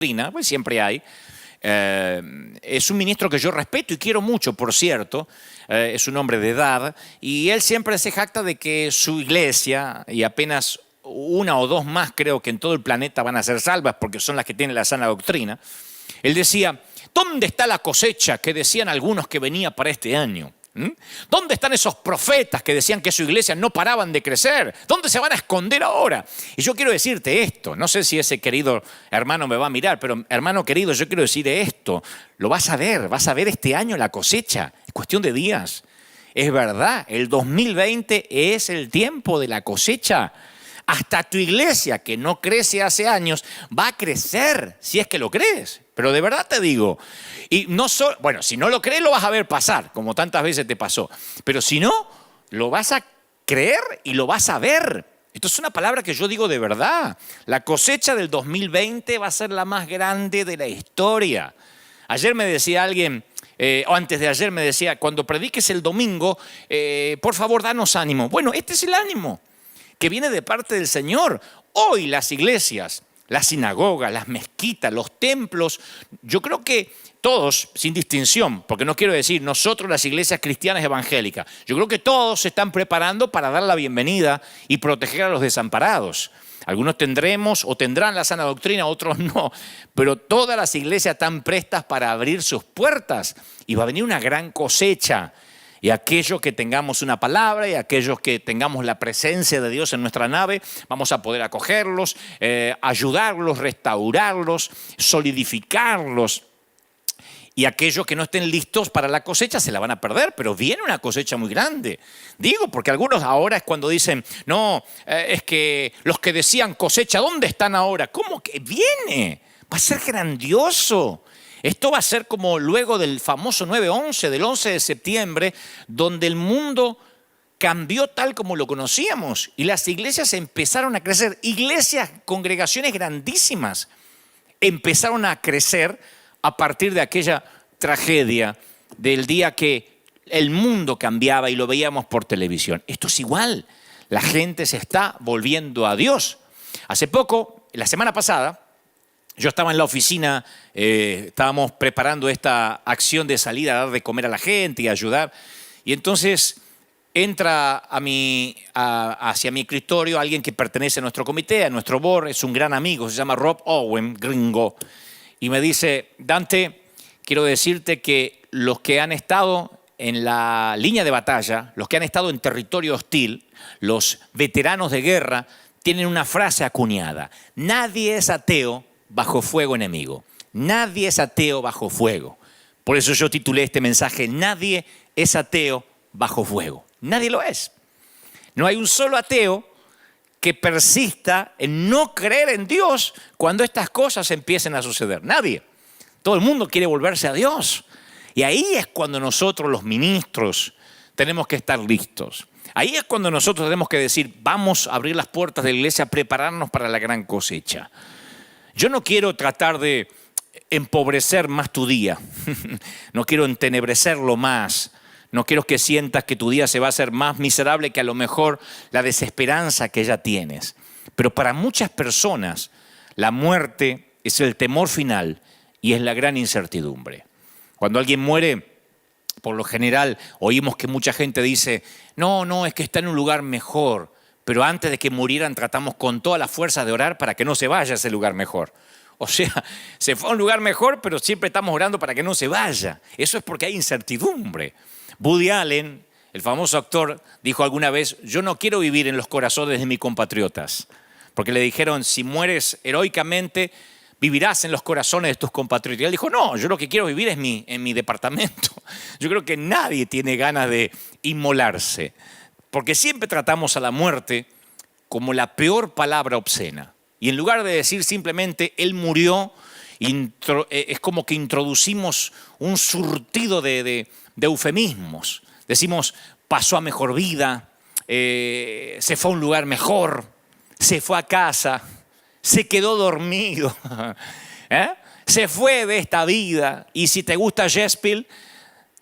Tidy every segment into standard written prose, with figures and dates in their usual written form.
doctrina, pues siempre hay. Es un ministro que yo respeto y quiero mucho, por cierto. Es un hombre de edad y él siempre se jacta de que su iglesia, y apenas una o dos más creo que en todo el planeta van a ser salvas porque son las que tienen la sana doctrina. Él decía, ¿dónde está la cosecha que decían algunos que venía para este año? ¿Dónde están esos profetas que decían que su iglesia no paraban de crecer? ¿Dónde se van a esconder ahora? Y yo quiero decirte esto, no sé si ese querido hermano me va a mirar, pero hermano querido, yo quiero decir esto, lo vas a ver este año la cosecha, es cuestión de días. Es verdad, el 2020 es el tiempo de la cosecha. Hasta tu iglesia, que no crece hace años, va a crecer, si es que lo crees. Pero de verdad te digo, y no solo, bueno, si no lo crees lo vas a ver pasar, como tantas veces te pasó. Pero si no, lo vas a creer y lo vas a ver. Esto es una palabra que yo digo de verdad. La cosecha del 2020 va a ser la más grande de la historia. Ayer me decía alguien, o antes de ayer me decía, cuando prediques el domingo, por favor, danos ánimo. Bueno, este es el ánimo que viene de parte del Señor. Hoy las iglesias, las sinagogas, las mezquitas, los templos, yo creo que todos, sin distinción, porque no quiero decir nosotros las iglesias cristianas evangélicas, yo creo que todos se están preparando para dar la bienvenida y proteger a los desamparados. Algunos tendremos o tendrán la sana doctrina, otros no, pero todas las iglesias están prestas para abrir sus puertas y va a venir una gran cosecha. Y aquellos que tengamos una palabra y aquellos que tengamos la presencia de Dios en nuestra nave, vamos a poder acogerlos, ayudarlos, restaurarlos, solidificarlos. Y aquellos que no estén listos para la cosecha se la van a perder, pero viene una cosecha muy grande. Digo, porque algunos ahora es cuando dicen, no, es que los que decían cosecha, ¿dónde están ahora? ¿Cómo que viene? Va a ser grandioso. Esto va a ser como luego del famoso 9/11, del 11 de septiembre, donde el mundo cambió tal como lo conocíamos y las iglesias empezaron a crecer. Iglesias, congregaciones grandísimas empezaron a crecer a partir de aquella tragedia del día que el mundo cambiaba y lo veíamos por televisión. Esto es igual, la gente se está volviendo a Dios. Hace poco, la semana pasada, yo estaba en la oficina, estábamos preparando esta acción de salir a dar de comer a la gente y ayudar. Y entonces entra hacia mi escritorio alguien que pertenece a nuestro comité, a nuestro board, es un gran amigo, se llama Rob Owen, gringo. Y me dice, Dante, quiero decirte que los que han estado en la línea de batalla, los que han estado en territorio hostil, los veteranos de guerra, tienen una frase acuñada. Nadie es ateo bajo fuego enemigo. Nadie es ateo bajo fuego. Por eso yo titulé este mensaje, nadie es ateo bajo fuego. Nadie lo es. No hay un solo ateo que persista en no creer en Dios cuando estas cosas empiecen a suceder. Nadie. Todo el mundo quiere volverse a Dios. Y ahí es cuando nosotros, los ministros, tenemos que estar listos. Ahí es cuando nosotros tenemos que decir, vamos a abrir las puertas de la iglesia, prepararnos para la gran cosecha. Yo no quiero tratar de empobrecer más tu día, no quiero entenebrecerlo más, no quiero que sientas que tu día se va a hacer más miserable que a lo mejor la desesperanza que ya tienes. Pero para muchas personas la muerte es el temor final y es la gran incertidumbre. Cuando alguien muere, por lo general oímos que mucha gente dice, no, es que está en un lugar mejor. Pero antes de que murieran tratamos con toda la fuerza de orar para que no se vaya a ese lugar mejor. O sea, se fue a un lugar mejor, pero siempre estamos orando para que no se vaya. Eso es porque hay incertidumbre. Woody Allen, el famoso actor, dijo alguna vez, yo no quiero vivir en los corazones de mis compatriotas. Porque le dijeron, si mueres heroicamente, vivirás en los corazones de tus compatriotas. Y él dijo, no, yo lo que quiero vivir es en mi departamento. Yo creo que nadie tiene ganas de inmolarse. Porque siempre tratamos a la muerte como la peor palabra obscena. Y en lugar de decir simplemente, él murió, es como que introducimos un surtido de eufemismos. Decimos, pasó a mejor vida, se fue a un lugar mejor, se fue a casa, se quedó dormido, se fue de esta vida. Y si te gusta Shakespeare,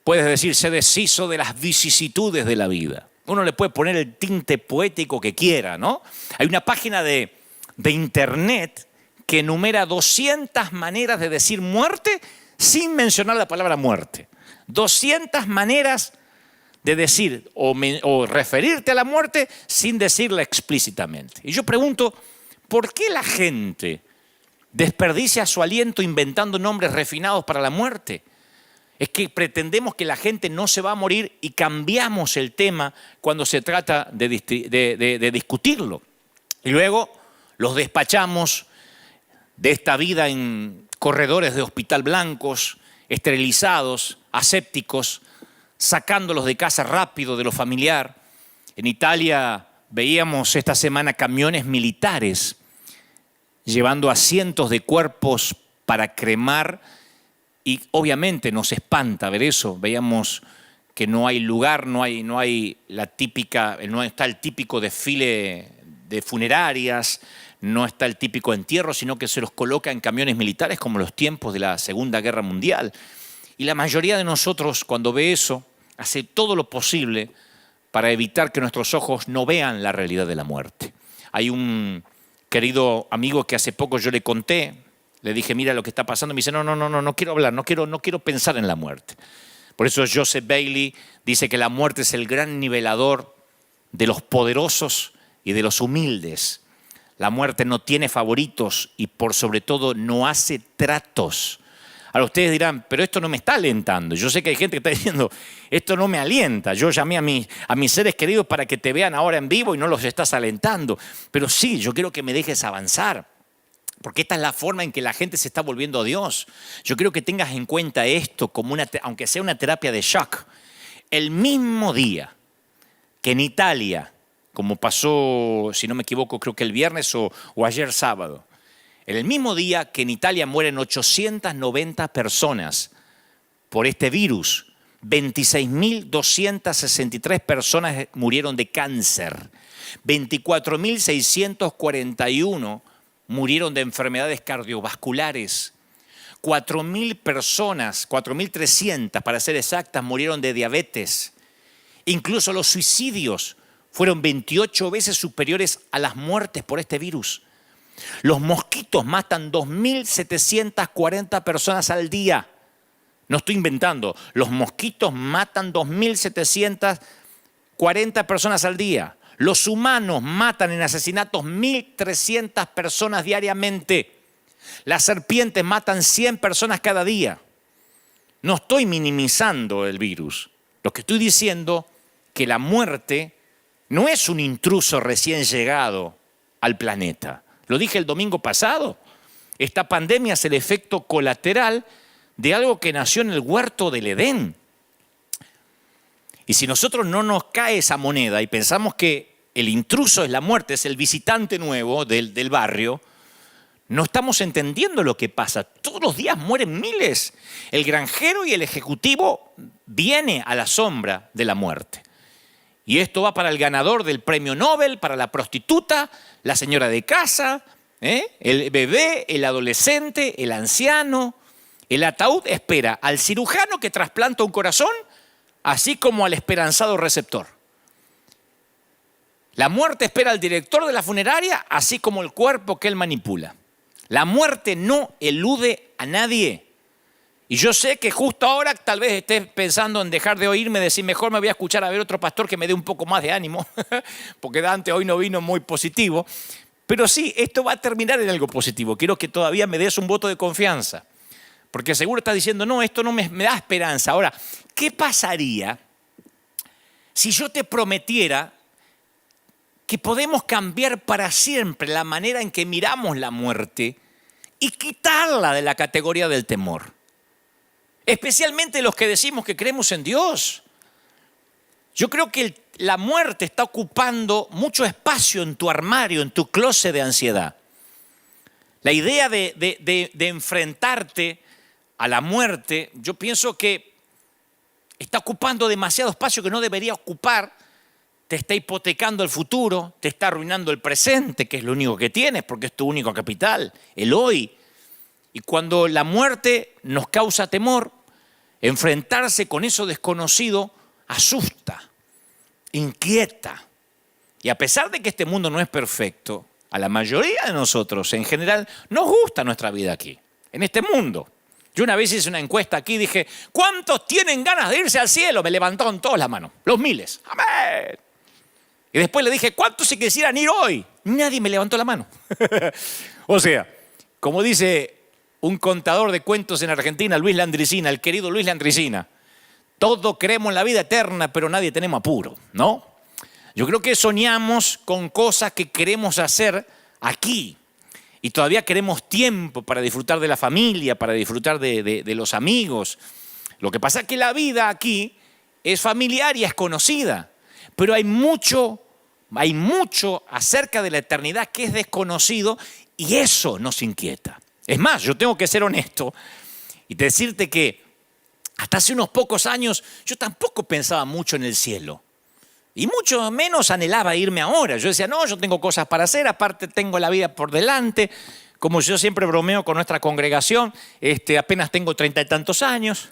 puedes decir, se deshizo de las vicisitudes de la vida. Uno le puede poner el tinte poético que quiera, ¿no? Hay una página de internet que enumera 200 maneras de decir muerte sin mencionar la palabra muerte. 200 maneras de decir o referirte a la muerte sin decirla explícitamente. Y yo pregunto, ¿por qué la gente desperdicia su aliento inventando nombres refinados para la muerte? Es que pretendemos que la gente no se va a morir y cambiamos el tema cuando se trata de discutirlo. Y luego los despachamos de esta vida en corredores de hospital blancos, esterilizados, asépticos, sacándolos de casa rápido, de lo familiar. En Italia veíamos esta semana camiones militares llevando a cientos de cuerpos para cremar y obviamente nos espanta ver eso. Veíamos que no hay lugar, no está el típico desfile de funerarias, no está el típico entierro, sino que se los coloca en camiones militares como en los tiempos de la Segunda Guerra Mundial. Y la mayoría de nosotros, cuando ve eso, hace todo lo posible para evitar que nuestros ojos no vean la realidad de la muerte. Hay un querido amigo que hace poco yo le conté, le dije, mira lo que está pasando, me dice, no quiero hablar, no quiero pensar en la muerte. Por eso Joseph Bailey dice que la muerte es el gran nivelador de los poderosos y de los humildes. La muerte no tiene favoritos y por sobre todo no hace tratos. Ahora ustedes dirán, pero esto no me está alentando. Yo sé que hay gente que está diciendo, esto no me alienta. Yo llamé a mis seres queridos para que te vean ahora en vivo y no los estás alentando. Pero sí, yo quiero que me dejes avanzar. Porque esta es la forma en que la gente se está volviendo a Dios. Yo quiero que tengas en cuenta esto como aunque sea una terapia de shock. El mismo día que en Italia, como pasó, si no me equivoco, creo que el viernes o ayer sábado, en el mismo día que en Italia mueren 890 personas por este virus, 26.263 personas murieron de cáncer, 24.641 murieron de enfermedades cardiovasculares, 4.000 personas, 4.300 para ser exactas, murieron de diabetes. Incluso los suicidios fueron 28 veces superiores a las muertes por este virus. Los mosquitos matan 2.740 personas al día. No estoy inventando. Los mosquitos matan 2.740 personas al día. Los humanos matan en asesinatos 1.300 personas diariamente. Las serpientes matan 100 personas cada día. No estoy minimizando el virus. Lo que estoy diciendo es que la muerte no es un intruso recién llegado al planeta. Lo dije el domingo pasado. Esta pandemia es el efecto colateral de algo que nació en el huerto del Edén. Y si nosotros no nos cae esa moneda y pensamos que el intruso es la muerte, es el visitante nuevo del barrio, no estamos entendiendo lo que pasa. Todos los días mueren miles. El granjero y el ejecutivo viene a la sombra de la muerte. Y esto va para el ganador del premio Nobel, para la prostituta, la señora de casa, el bebé, el adolescente, el anciano. El ataúd espera al cirujano que trasplanta un corazón, así como al esperanzado receptor. La muerte espera al director de la funeraria, así como el cuerpo que él manipula. La muerte no elude a nadie. Y yo sé que justo ahora tal vez estés pensando en dejar de oírme, decir mejor me voy a escuchar a ver otro pastor que me dé un poco más de ánimo, porque Dante hoy no vino muy positivo. Pero sí, esto va a terminar en algo positivo. Quiero que todavía me des un voto de confianza, porque seguro estás diciendo, no, esto no me da esperanza. Ahora, ¿qué pasaría si yo te prometiera que podemos cambiar para siempre la manera en que miramos la muerte y quitarla de la categoría del temor? Especialmente los que decimos que creemos en Dios. Yo creo que la muerte está ocupando mucho espacio en tu armario, en tu closet de ansiedad. La idea de enfrentarte a la muerte, yo pienso que está ocupando demasiado espacio que no debería ocupar. Te está hipotecando el futuro, te está arruinando el presente, que es lo único que tienes, porque es tu único capital, el hoy. Y cuando la muerte nos causa temor, enfrentarse con eso desconocido asusta, inquieta. Y a pesar de que este mundo no es perfecto, A la mayoría de nosotros, en general, nos gusta nuestra vida aquí, en este mundo. Yo una vez hice una encuesta aquí y dije, ¿cuántos tienen ganas de irse al cielo? Me levantaron todos la mano, los miles. ¡Amén! Y después le dije, ¿cuántos se quisieran ir hoy? Nadie me levantó la mano. O sea, como dice un contador de cuentos en Argentina, Luis Landricina, el querido Luis Landricina, todos creemos en la vida eterna, pero nadie tenemos apuro, ¿no? Yo creo que soñamos con cosas que queremos hacer aquí y todavía queremos tiempo para disfrutar de la familia, para disfrutar de los amigos. Lo que pasa es que la vida aquí es familiar y es conocida, pero hay mucho acerca de la eternidad que es desconocido y eso nos inquieta. Es más, yo tengo que ser honesto y decirte que hasta hace unos pocos años yo tampoco pensaba mucho en el cielo. Y mucho menos anhelaba irme ahora. Yo decía, no, yo tengo cosas para hacer, aparte tengo la vida por delante. Como yo siempre bromeo con nuestra congregación, apenas tengo 30 y tantos años,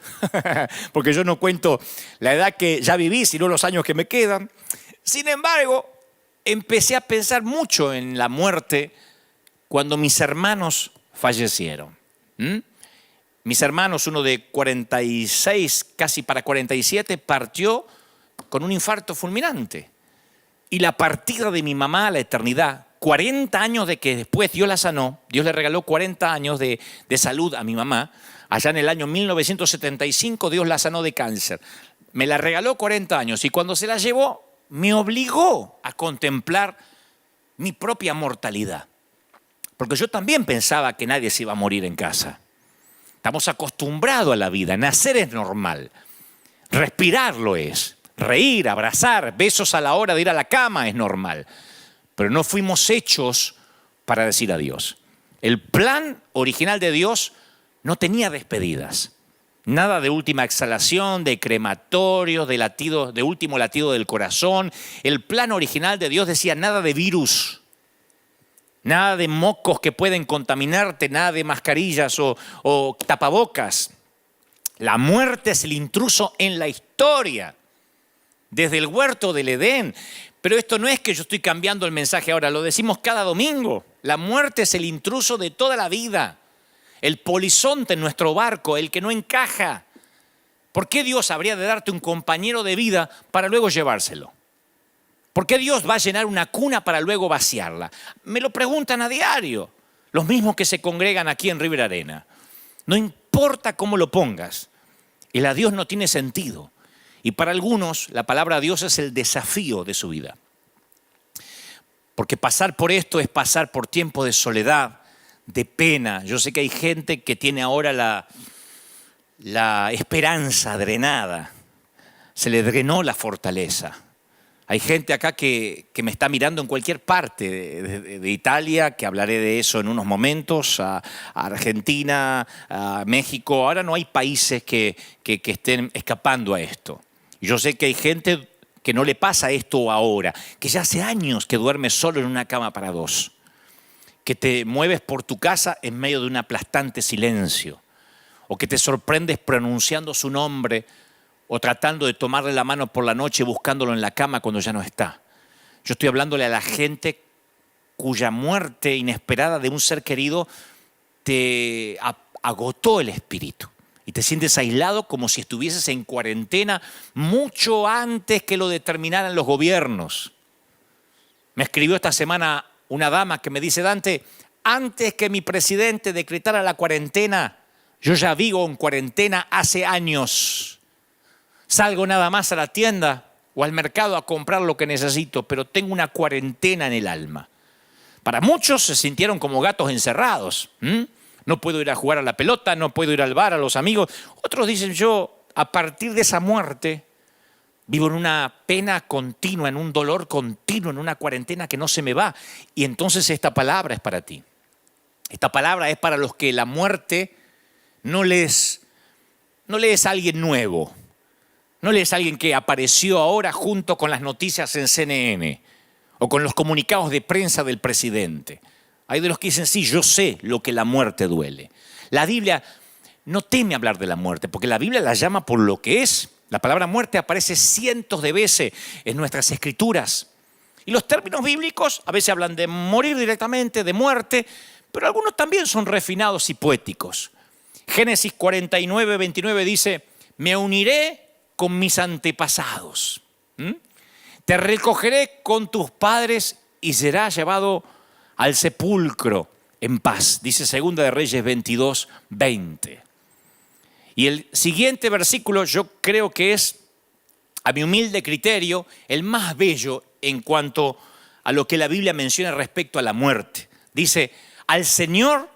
porque yo no cuento la edad que ya viví, sino los años que me quedan. Sin embargo, empecé a pensar mucho en la muerte cuando mis hermanos fallecieron. Mis hermanos, uno de 46, casi para 47, partió con un infarto fulminante. Y la partida de mi mamá a la eternidad, 40 años de que después Dios la sanó, Dios le regaló 40 años de salud a mi mamá. Allá en el año 1975 Dios la sanó de cáncer. Me la regaló 40 años y cuando se la llevó me obligó a contemplar mi propia mortalidad. Porque yo también pensaba que nadie se iba a morir en casa. Estamos acostumbrados a la vida, nacer es normal, respirar lo es. Reír, abrazar, besos a la hora de ir a la cama es normal. Pero no fuimos hechos para decir adiós. El plan original de Dios no tenía despedidas. Nada de última exhalación, de crematorio, de último latido del corazón. El plan original de Dios decía nada de virus. Nada de mocos que pueden contaminarte, nada de mascarillas o tapabocas. La muerte es el intruso en la historia. Desde el huerto del Edén. Pero esto no es que yo estoy cambiando el mensaje ahora, lo decimos cada domingo. La muerte es el intruso de toda la vida. El polizonte en nuestro barco, el que no encaja. ¿Por qué Dios habría de darte un compañero de vida para luego llevárselo? ¿Por qué Dios va a llenar una cuna para luego vaciarla? Me lo preguntan a diario. Los mismos que se congregan aquí en River Arena. No importa cómo lo pongas, el adiós no tiene sentido. Y para algunos, la palabra Dios es el desafío de su vida. Porque pasar por esto es pasar por tiempo de soledad, de pena. Yo sé que hay gente que tiene ahora la esperanza drenada. Se le drenó la fortaleza. Hay gente acá que me está mirando en cualquier parte de Italia, que hablaré de eso en unos momentos, a Argentina, a México. Ahora no hay países que estén escapando a esto. Yo sé que hay gente que no le pasa esto ahora, que ya hace años que duermes solo en una cama para dos, que te mueves por tu casa en medio de un aplastante silencio, o que te sorprendes pronunciando su nombre o tratando de tomarle la mano por la noche buscándolo en la cama cuando ya no está. Yo estoy hablándole a la gente cuya muerte inesperada de un ser querido te agotó el espíritu. Y te sientes aislado como si estuvieses en cuarentena mucho antes que lo determinaran los gobiernos. Me escribió esta semana una dama que me dice, Dante, antes que mi presidente decretara la cuarentena, yo ya vivo en cuarentena hace años. Salgo nada más a la tienda o al mercado a comprar lo que necesito, pero tengo una cuarentena en el alma. Para muchos se sintieron como gatos encerrados. No puedo ir a jugar a la pelota, no puedo ir al bar, a los amigos. Otros dicen, yo a partir de esa muerte vivo en una pena continua, en un dolor continuo, en una cuarentena que no se me va. Y entonces esta palabra es para ti. Esta palabra es para los que la muerte no le es alguien nuevo. No le es alguien que apareció ahora junto con las noticias en CNN o con los comunicados de prensa del presidente. Hay de los que dicen, sí, yo sé lo que la muerte duele. La Biblia no teme hablar de la muerte, porque la Biblia la llama por lo que es. La palabra muerte aparece cientos de veces en nuestras escrituras. Y los términos bíblicos a veces hablan de morir directamente, de muerte, pero algunos también son refinados y poéticos. Génesis 49, 29 dice, me uniré con mis antepasados. Te recogeré con tus padres y serás llevado al sepulcro en paz. Dice Segunda de Reyes 22, 20. Y el siguiente versículo yo creo que es, a mi humilde criterio, el más bello en cuanto a lo que la Biblia menciona respecto a la muerte. Dice, al Señor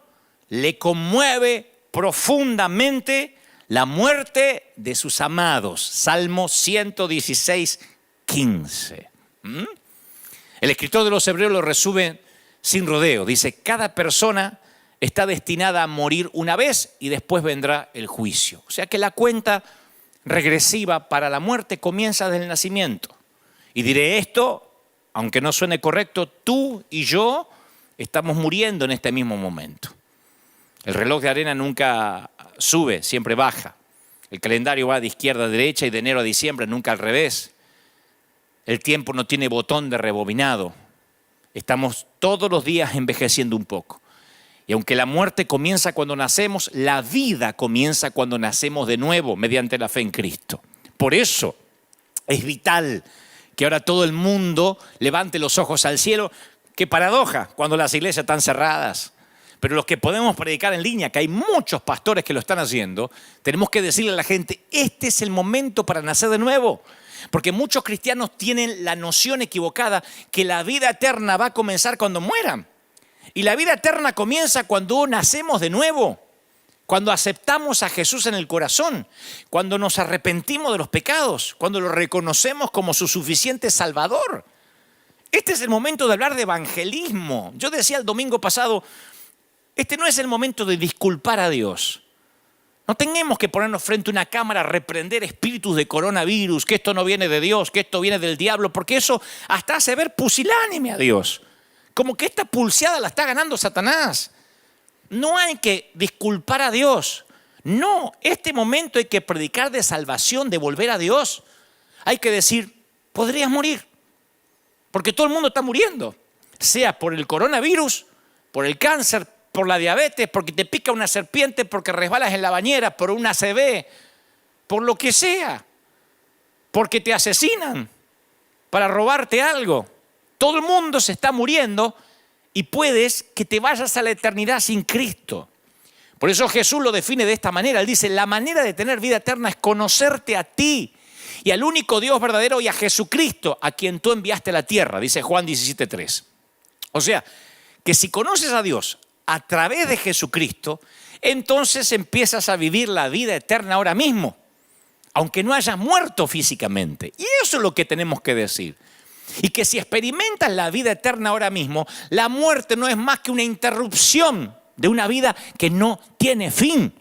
le conmueve profundamente la muerte de sus amados. Salmo 116, 15. El escritor de los Hebreos lo resume sin rodeo. Dice, cada persona está destinada a morir una vez y después vendrá el juicio. O sea que la cuenta regresiva para la muerte comienza desde el nacimiento. Y diré esto, aunque no suene correcto, tú y yo estamos muriendo en este mismo momento. El reloj de arena nunca sube, siempre baja. El calendario va de izquierda a derecha y de enero a diciembre, nunca al revés. El tiempo no tiene botón de rebobinado. Estamos todos los días envejeciendo un poco. Y aunque la muerte comienza cuando nacemos, la vida comienza cuando nacemos de nuevo mediante la fe en Cristo. Por eso es vital que ahora todo el mundo levante los ojos al cielo. Qué paradoja cuando las iglesias están cerradas. Pero los que podemos predicar en línea, que hay muchos pastores que lo están haciendo, tenemos que decirle a la gente, este es el momento para nacer de nuevo. Porque muchos cristianos tienen la noción equivocada que la vida eterna va a comenzar cuando mueran. Y la vida eterna comienza cuando nacemos de nuevo, cuando aceptamos a Jesús en el corazón, cuando nos arrepentimos de los pecados, cuando lo reconocemos como su suficiente Salvador. Este es el momento de hablar de evangelismo. Yo decía el domingo pasado, este no es el momento de disculpar a Dios. No tenemos que ponernos frente a una cámara a reprender espíritus de coronavirus, que esto no viene de Dios, que esto viene del diablo, porque eso hasta hace ver pusilánime a Dios. Como que esta pulseada la está ganando Satanás. No hay que disculpar a Dios. No, este momento hay que predicar de salvación, de volver a Dios. Hay que decir, podrías morir. Porque todo el mundo está muriendo. Sea por el coronavirus, por el cáncer, por la diabetes, porque te pica una serpiente, porque resbalas en la bañera, por una ACV, por lo que sea. Porque te asesinan para robarte algo. Todo el mundo se está muriendo y puedes que te vayas a la eternidad sin Cristo. Por eso Jesús lo define de esta manera. Él dice, la manera de tener vida eterna es conocerte a ti y al único Dios verdadero y a Jesucristo, a quien tú enviaste a la tierra, dice Juan 17:3. O sea, que si conoces a Dios a través de Jesucristo, entonces empiezas a vivir la vida eterna ahora mismo, aunque no hayas muerto físicamente. Y eso es lo que tenemos que decir. Y que si experimentas la vida eterna ahora mismo, la muerte no es más que una interrupción de una vida que no tiene fin.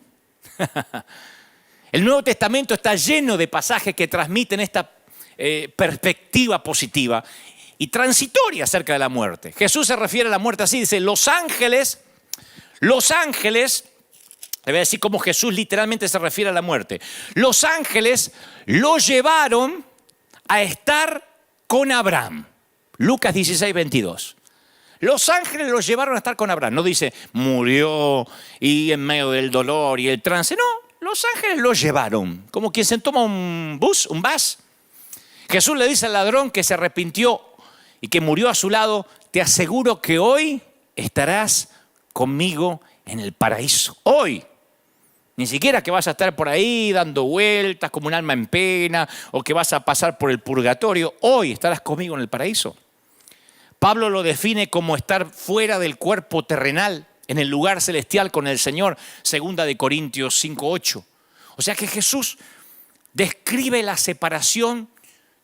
El Nuevo Testamento está lleno de pasajes que transmiten esta perspectiva positiva y transitoria acerca de la muerte. Jesús se refiere a la muerte así, dice, los ángeles, le voy a decir cómo Jesús literalmente se refiere a la muerte. Los ángeles lo llevaron a estar con Abraham. Lucas 16, 22. Los ángeles los llevaron a estar con Abraham. No dice, murió y en medio del dolor y el trance. No, los ángeles lo llevaron. Como quien se toma un bus. Jesús le dice al ladrón que se arrepintió y que murió a su lado, te aseguro que hoy estarás conmigo en el paraíso. Hoy. Ni siquiera que vas a estar por ahí dando vueltas como un alma en pena o que vas a pasar por el purgatorio. Hoy estarás conmigo en el paraíso. Pablo lo define como estar fuera del cuerpo terrenal, en el lugar celestial con el Señor, 2 de Corintios 5:8. O sea que Jesús describe la separación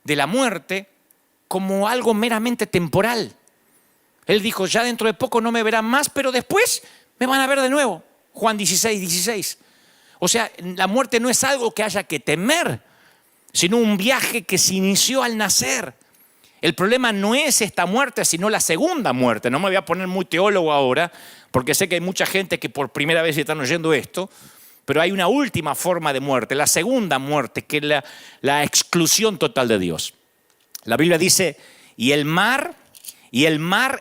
de la muerte como algo meramente temporal. Él dijo, ya dentro de poco no me verán más, pero después me van a ver de nuevo. Juan 16, 16. O sea, la muerte no es algo que haya que temer, sino un viaje que se inició al nacer. El problema no es esta muerte, sino la segunda muerte. No me voy a poner muy teólogo ahora, porque sé que hay mucha gente que por primera vez están oyendo esto, pero hay una última forma de muerte, la segunda muerte, que es la exclusión total de Dios. La Biblia dice, y el mar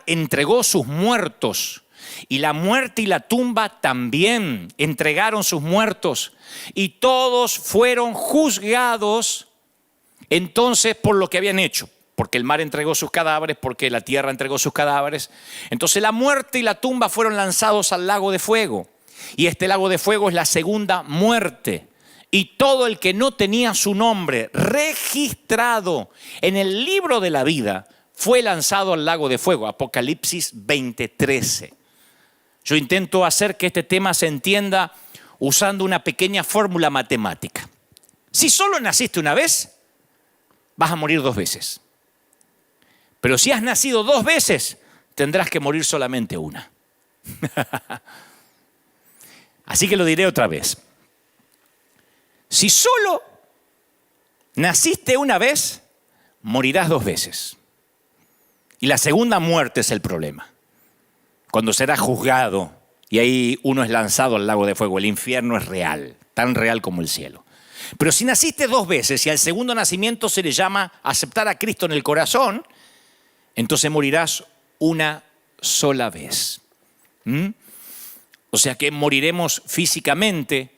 entregó sus muertos. Y la muerte y la tumba también entregaron sus muertos. Y todos fueron juzgados entonces por lo que habían hecho. Porque el mar entregó sus cadáveres, porque la tierra entregó sus cadáveres. Entonces la muerte y la tumba fueron lanzados al lago de fuego. Y este lago de fuego es la segunda muerte. Y todo el que no tenía su nombre registrado en el libro de la vida fue lanzado al lago de fuego. Apocalipsis 20:13. Yo intento hacer que este tema se entienda usando una pequeña fórmula matemática. Si solo naciste una vez, vas a morir 2 veces. Pero si has nacido 2 veces, tendrás que morir solamente una. Así que lo diré otra vez. Si solo naciste una vez, morirás 2 veces. Y la segunda muerte es el problema. Cuando serás juzgado y ahí uno es lanzado al lago de fuego. El infierno es real, tan real como el cielo. Pero si naciste 2 veces y al segundo nacimiento se le llama aceptar a Cristo en el corazón, entonces morirás una sola vez. O sea que moriremos físicamente,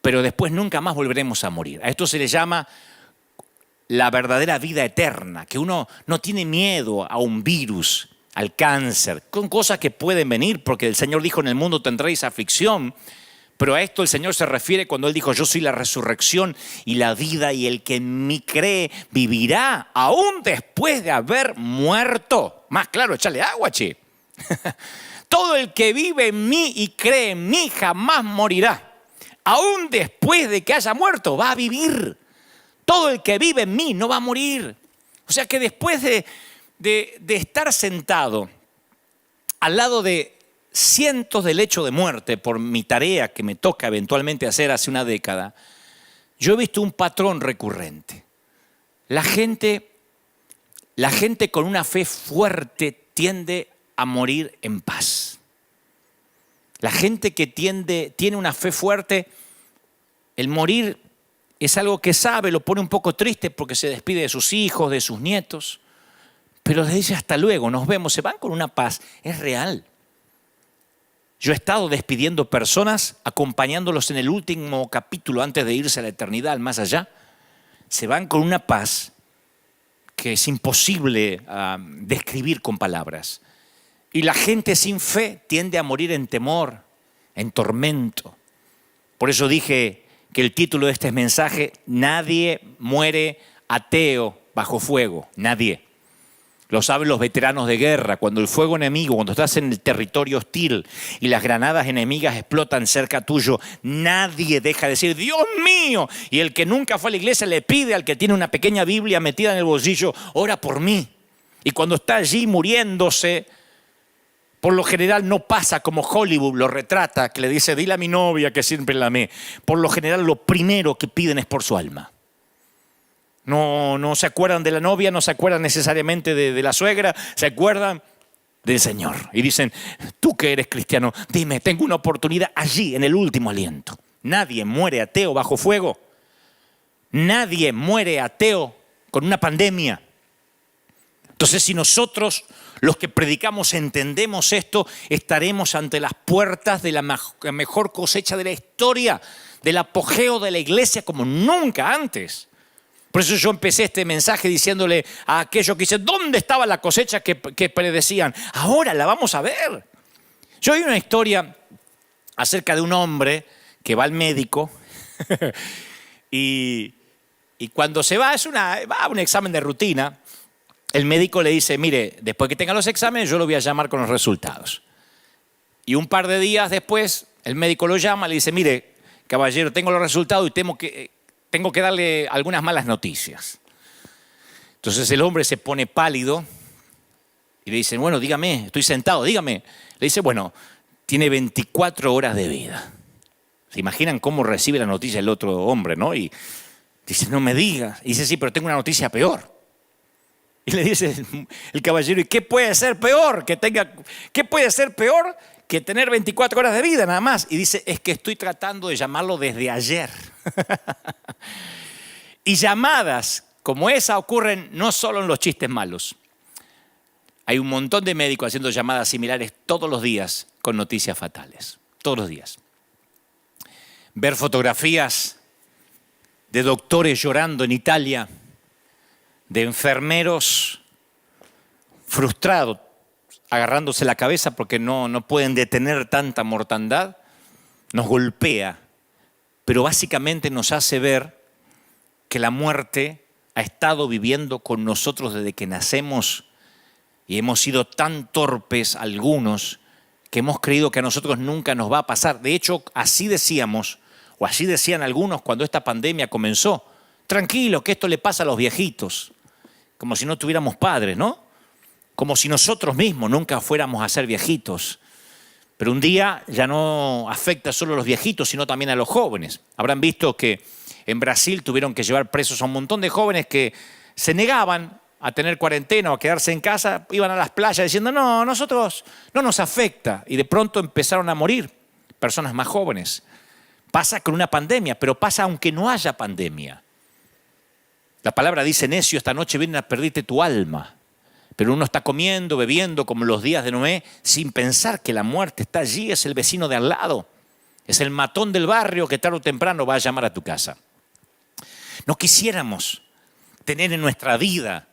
pero después nunca más volveremos a morir. A esto se le llama la verdadera vida eterna, que uno no tiene miedo a un virus, al cáncer, con cosas que pueden venir, porque el Señor dijo: en el mundo tendréis aflicción. Pero a esto el Señor se refiere cuando Él dijo: yo soy la resurrección y la vida, y el que en mí cree vivirá aún después de haber muerto. Más claro, échale agua, che. Todo el que vive en mí y cree en mí jamás morirá. Aún después de que haya muerto, va a vivir. Todo el que vive en mí no va a morir. O sea que después de estar sentado al lado de cientos de lechos de muerte por mi tarea que me toca eventualmente hacer hace una década, yo he visto un patrón recurrente. La gente con una fe fuerte tiende a morir en paz. La gente que tiene una fe fuerte, el morir es algo que sabe, lo pone un poco triste porque se despide de sus hijos, de sus nietos, pero le dice: hasta luego, nos vemos. Se van con una paz, es real. Yo he estado despidiendo personas, acompañándolos en el último capítulo antes de irse a la eternidad, al más allá. Se van con una paz que es imposible describir con palabras. Y la gente sin fe tiende a morir en temor, en tormento. Por eso dije que el título de este mensaje: nadie muere ateo bajo fuego, nadie. Lo saben los veteranos de guerra. Cuando el fuego enemigo, cuando estás en el territorio hostil y las granadas enemigas explotan cerca tuyo, nadie deja de decir: Dios mío. Y el que nunca fue a la iglesia le pide al que tiene una pequeña Biblia metida en el bolsillo: ora por mí. Y cuando está allí muriéndose, por lo general no pasa como Hollywood lo retrata, que le dice: dile a mi novia que siempre la amé. Por lo general lo primero que piden es por su alma. No se acuerdan de la novia, no se acuerdan necesariamente de la suegra, se acuerdan del Señor. Y dicen: tú que eres cristiano, dime, tengo una oportunidad allí en el último aliento. Nadie muere ateo bajo fuego. Nadie muere ateo con una pandemia. Entonces, si nosotros, los que predicamos, entendemos esto, estaremos ante las puertas de la mejor cosecha de la historia, del apogeo de la iglesia como nunca antes. Por eso yo empecé este mensaje diciéndole a aquellos que dicen: ¿dónde estaba la cosecha que predecían? Ahora la vamos a ver. Yo oí una historia acerca de un hombre que va al médico y cuando se va, va a un examen de rutina. El médico le dice: mire, después que tenga los exámenes yo lo voy a llamar con los resultados. Y un par de días después el médico lo llama y le dice: mire, caballero, tengo los resultados y tengo que darle algunas malas noticias. Entonces el hombre se pone pálido y le dice: bueno, dígame, estoy sentado, dígame. Le dice: bueno, tiene 24 horas de vida. ¿Se imaginan cómo recibe la noticia el otro hombre, no? Y dice: no me digas. Y dice: sí, pero tengo una noticia peor. Y le dice el caballero: ¿y qué puede ser peor? ¿Qué puede ser peor que tener 24 horas de vida nada más? Y dice: es que estoy tratando de llamarlo desde ayer. Y llamadas como esa ocurren no solo en los chistes malos. Hay un montón de médicos haciendo llamadas similares todos los días con noticias fatales. Todos los días. Ver fotografías de doctores llorando en Italia, de enfermeros frustrados, agarrándose la cabeza porque no pueden detener tanta mortandad, nos golpea, pero básicamente nos hace ver que la muerte ha estado viviendo con nosotros desde que nacemos y hemos sido tan torpes algunos que hemos creído que a nosotros nunca nos va a pasar. De hecho, así decíamos, o así decían algunos cuando esta pandemia comenzó. Tranquilo, que esto le pasa a los viejitos, como si no tuviéramos padres, ¿no? Como si nosotros mismos nunca fuéramos a ser viejitos. Pero un día ya no afecta solo a los viejitos, sino también a los jóvenes. Habrán visto que en Brasil tuvieron que llevar presos a un montón de jóvenes que se negaban a tener cuarentena o a quedarse en casa, iban a las playas diciendo, no, nosotros no nos afecta. Y de pronto empezaron a morir personas más jóvenes. Pasa con una pandemia, pero pasa aunque no haya pandemia. La palabra dice, necio, esta noche vienen a perderte tu alma. Pero uno está comiendo, bebiendo, como los días de Noé, sin pensar que la muerte está allí, es el vecino de al lado. Es el matón del barrio que tarde o temprano va a llamar a tu casa. No quisiéramos tener nuestra vida,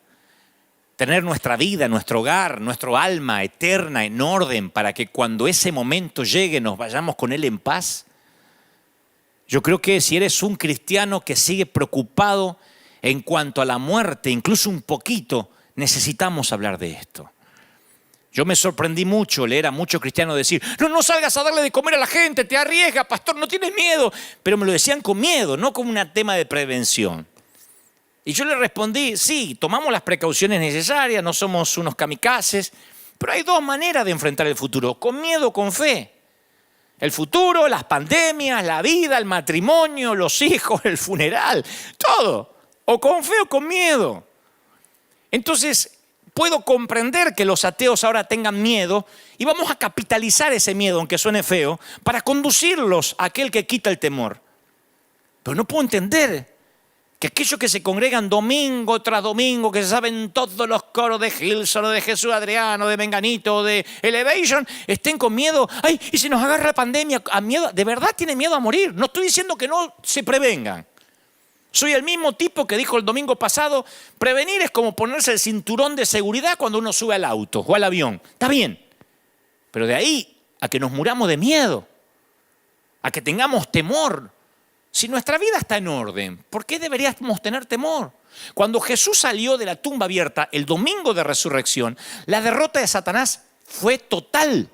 nuestro hogar, nuestro alma eterna en orden para que cuando ese momento llegue nos vayamos con él en paz. Yo creo que si eres un cristiano que sigue preocupado en cuanto a la muerte, incluso un poquito, necesitamos hablar de esto. Yo me sorprendí mucho leer a muchos cristianos decir, no salgas a darle de comer a la gente, te arriesgas, pastor, no tienes miedo. Pero me lo decían con miedo, no como un tema de prevención. Y yo le respondí, sí, tomamos las precauciones necesarias, no somos unos kamikazes, pero hay dos maneras de enfrentar el futuro, con miedo o con fe. El futuro, las pandemias, la vida, el matrimonio, los hijos, el funeral, todo. O con fe o con miedo. Entonces, puedo comprender que los ateos ahora tengan miedo y vamos a capitalizar ese miedo, aunque suene feo, para conducirlos a aquel que quita el temor. Pero no puedo entender que aquellos que se congregan domingo tras domingo, que se saben todos los coros de Hillsong, de Jesús Adriano, de Menganito, de Elevation, estén con miedo. Ay, y si nos agarra la pandemia, a miedo, de verdad tienen miedo a morir. No estoy diciendo que no se prevengan. Soy el mismo tipo que dijo el domingo pasado, prevenir es como ponerse el cinturón de seguridad cuando uno sube al auto o al avión. Está bien, pero de ahí a que nos muramos de miedo, a que tengamos temor. Si nuestra vida está en orden, ¿por qué deberíamos tener temor? Cuando Jesús salió de la tumba abierta el domingo de resurrección, la derrota de Satanás fue total.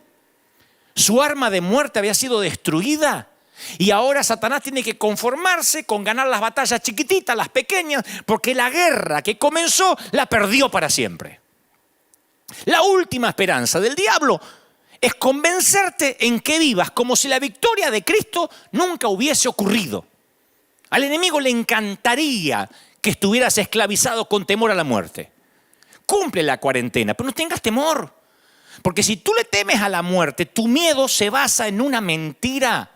Su arma de muerte había sido destruida. Y ahora Satanás tiene que conformarse con ganar las batallas chiquititas, las pequeñas, porque la guerra que comenzó la perdió para siempre. La última esperanza del diablo es convencerte en que vivas como si la victoria de Cristo nunca hubiese ocurrido. Al enemigo le encantaría que estuvieras esclavizado con temor a la muerte. Cumple la cuarentena, pero no tengas temor. Porque si tú le temes a la muerte, tu miedo se basa en una mentira.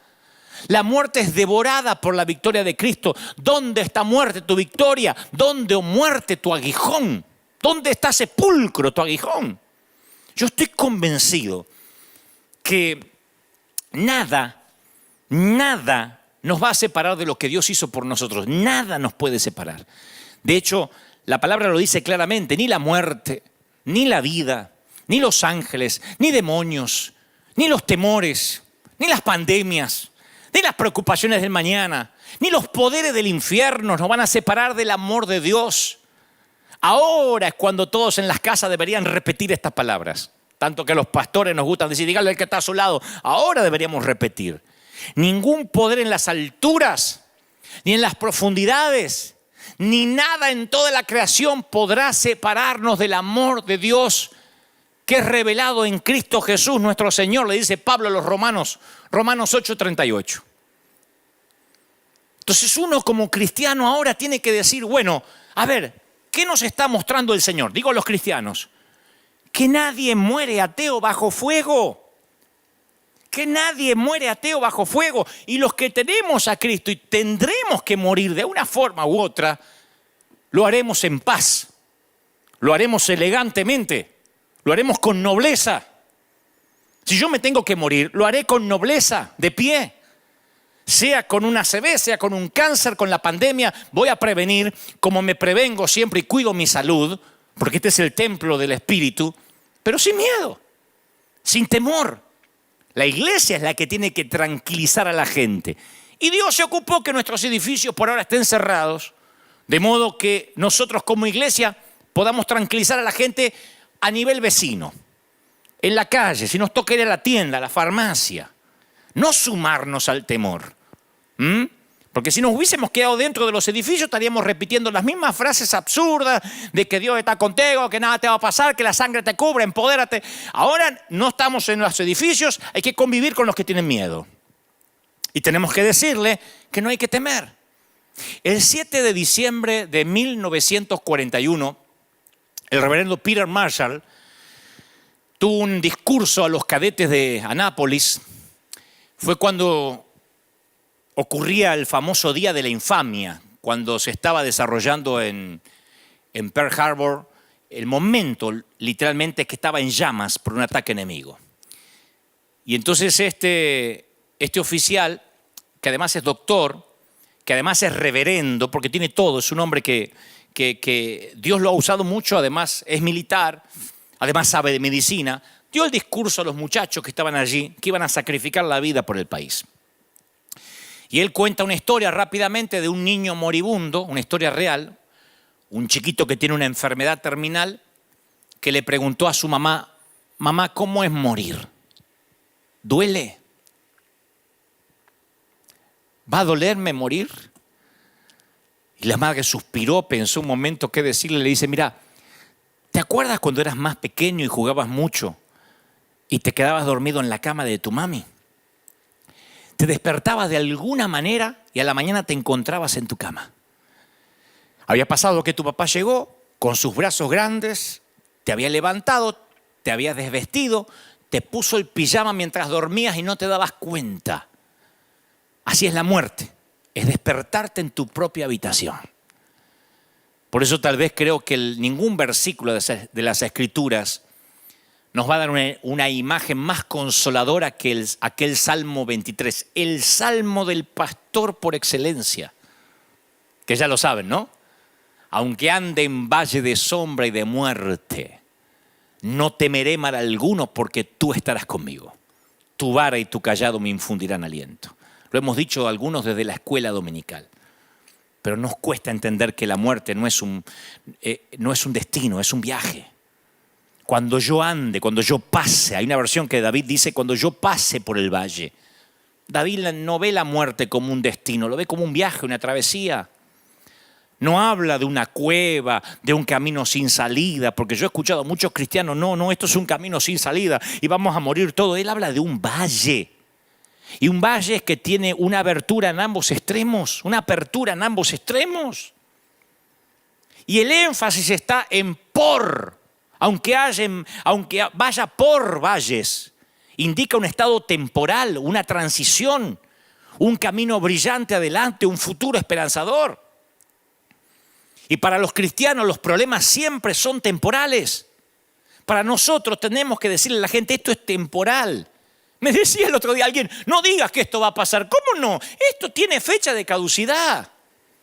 La muerte es devorada por la victoria de Cristo. ¿Dónde está muerte tu victoria? ¿Dónde, oh muerte, tu aguijón? ¿Dónde está sepulcro tu aguijón? Yo estoy convencido que nada nos va a separar de lo que Dios hizo por nosotros. Nada nos puede separar. De hecho, la palabra lo dice claramente, ni la muerte, ni la vida, ni los ángeles, ni demonios, ni los temores, ni las pandemias, ni las preocupaciones del mañana, ni los poderes del infierno nos van a separar del amor de Dios. Ahora es cuando todos en las casas deberían repetir estas palabras. Tanto que a los pastores nos gustan decir, dígale al que está a su lado. Ahora deberíamos repetir. Ningún poder en las alturas, ni en las profundidades, ni nada en toda la creación podrá separarnos del amor de Dios que es revelado en Cristo Jesús nuestro Señor, le dice Pablo a los Romanos 8:38. Entonces uno como cristiano ahora tiene que decir, bueno, a ver, ¿qué nos está mostrando el Señor? Digo a los cristianos, que nadie muere ateo bajo fuego. Que nadie muere ateo bajo fuego. Y los que tenemos a Cristo y tendremos que morir de una forma u otra, lo haremos en paz, lo haremos elegantemente, Lo haremos con nobleza. Si yo me tengo que morir, lo haré con nobleza, de pie. Sea con una ACV, sea con un cáncer, con la pandemia, voy a prevenir como me prevengo siempre y cuido mi salud, porque este es el templo del Espíritu, pero sin miedo, sin temor. La iglesia es la que tiene que tranquilizar a la gente. Y Dios se ocupó que nuestros edificios por ahora estén cerrados, de modo que nosotros como iglesia podamos tranquilizar a la gente a nivel vecino, en la calle, si nos toca ir a la tienda, a la farmacia. No sumarnos al temor. Porque si nos hubiésemos quedado dentro de los edificios estaríamos repitiendo las mismas frases absurdas de que Dios está contigo, que nada te va a pasar, que la sangre te cubre, empodérate. Ahora no estamos en los edificios, hay que convivir con los que tienen miedo. Y tenemos que decirle que no hay que temer. El 7 de diciembre de 1941, el reverendo Peter Marshall tuvo un discurso a los cadetes de Anápolis. Fue cuando ocurría el famoso Día de la Infamia, cuando se estaba desarrollando en Pearl Harbor el momento literalmente que estaba en llamas por un ataque enemigo. Y entonces este oficial, que además es doctor, que además es reverendo, porque tiene todo, es un hombre que Dios lo ha usado mucho, además es militar, además sabe de medicina, dio el discurso a los muchachos que estaban allí, que iban a sacrificar la vida por el país. Y él cuenta una historia rápidamente de un niño moribundo, una historia real, un chiquito que tiene una enfermedad terminal, que le preguntó a su mamá, mamá, ¿cómo es morir? ¿Duele? ¿Va a dolerme morir? Y la madre suspiró, pensó un momento qué decirle, le dice, mira, ¿te acuerdas cuando eras más pequeño y jugabas mucho y te quedabas dormido en la cama de tu mami? Te despertabas de alguna manera y a la mañana te encontrabas en tu cama. Había pasado que tu papá llegó con sus brazos grandes, te había levantado, te había desvestido, te puso el pijama mientras dormías y no te dabas cuenta. Así es la muerte, es despertarte en tu propia habitación. Por eso tal vez creo que ningún versículo de las Escrituras nos va a dar una imagen más consoladora que aquel Salmo 23, el Salmo del pastor por excelencia, que ya lo saben, ¿no? Aunque ande en valle de sombra y de muerte, no temeré mal alguno porque tú estarás conmigo. Tu vara y tu callado me infundirán aliento. Lo hemos dicho algunos desde la escuela dominical. Pero nos cuesta entender que la muerte no es un destino, es un viaje. Cuando yo ande, cuando yo pase, hay una versión que David dice, cuando yo pase por el valle. David no ve la muerte como un destino, lo ve como un viaje, una travesía. No habla de una cueva, de un camino sin salida, porque yo he escuchado a muchos cristianos, no, esto es un camino sin salida y vamos a morir todos. Él habla de un valle. Y un valle es que tiene una abertura en ambos extremos, una apertura en ambos extremos. Y el énfasis está en por, aunque vaya por valles, indica un estado temporal, una transición, un camino brillante adelante, un futuro esperanzador. Y para los cristianos los problemas siempre son temporales. Para nosotros tenemos que decirle a la gente, esto es temporal. Me decía el otro día alguien, no digas que esto va a pasar. ¿Cómo no? Esto tiene fecha de caducidad.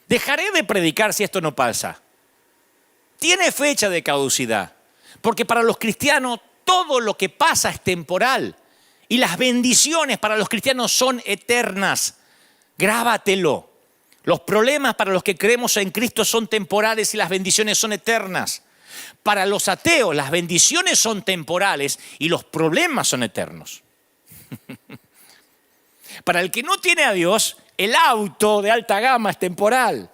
Dejaré de predicar si esto no pasa. Tiene fecha de caducidad. Porque para los cristianos todo lo que pasa es temporal. Y las bendiciones para los cristianos son eternas. Grábatelo. Los problemas para los que creemos en Cristo son temporales y las bendiciones son eternas. Para los ateos las bendiciones son temporales y los problemas son eternos. Para el que no tiene a Dios, el auto de alta gama es temporal.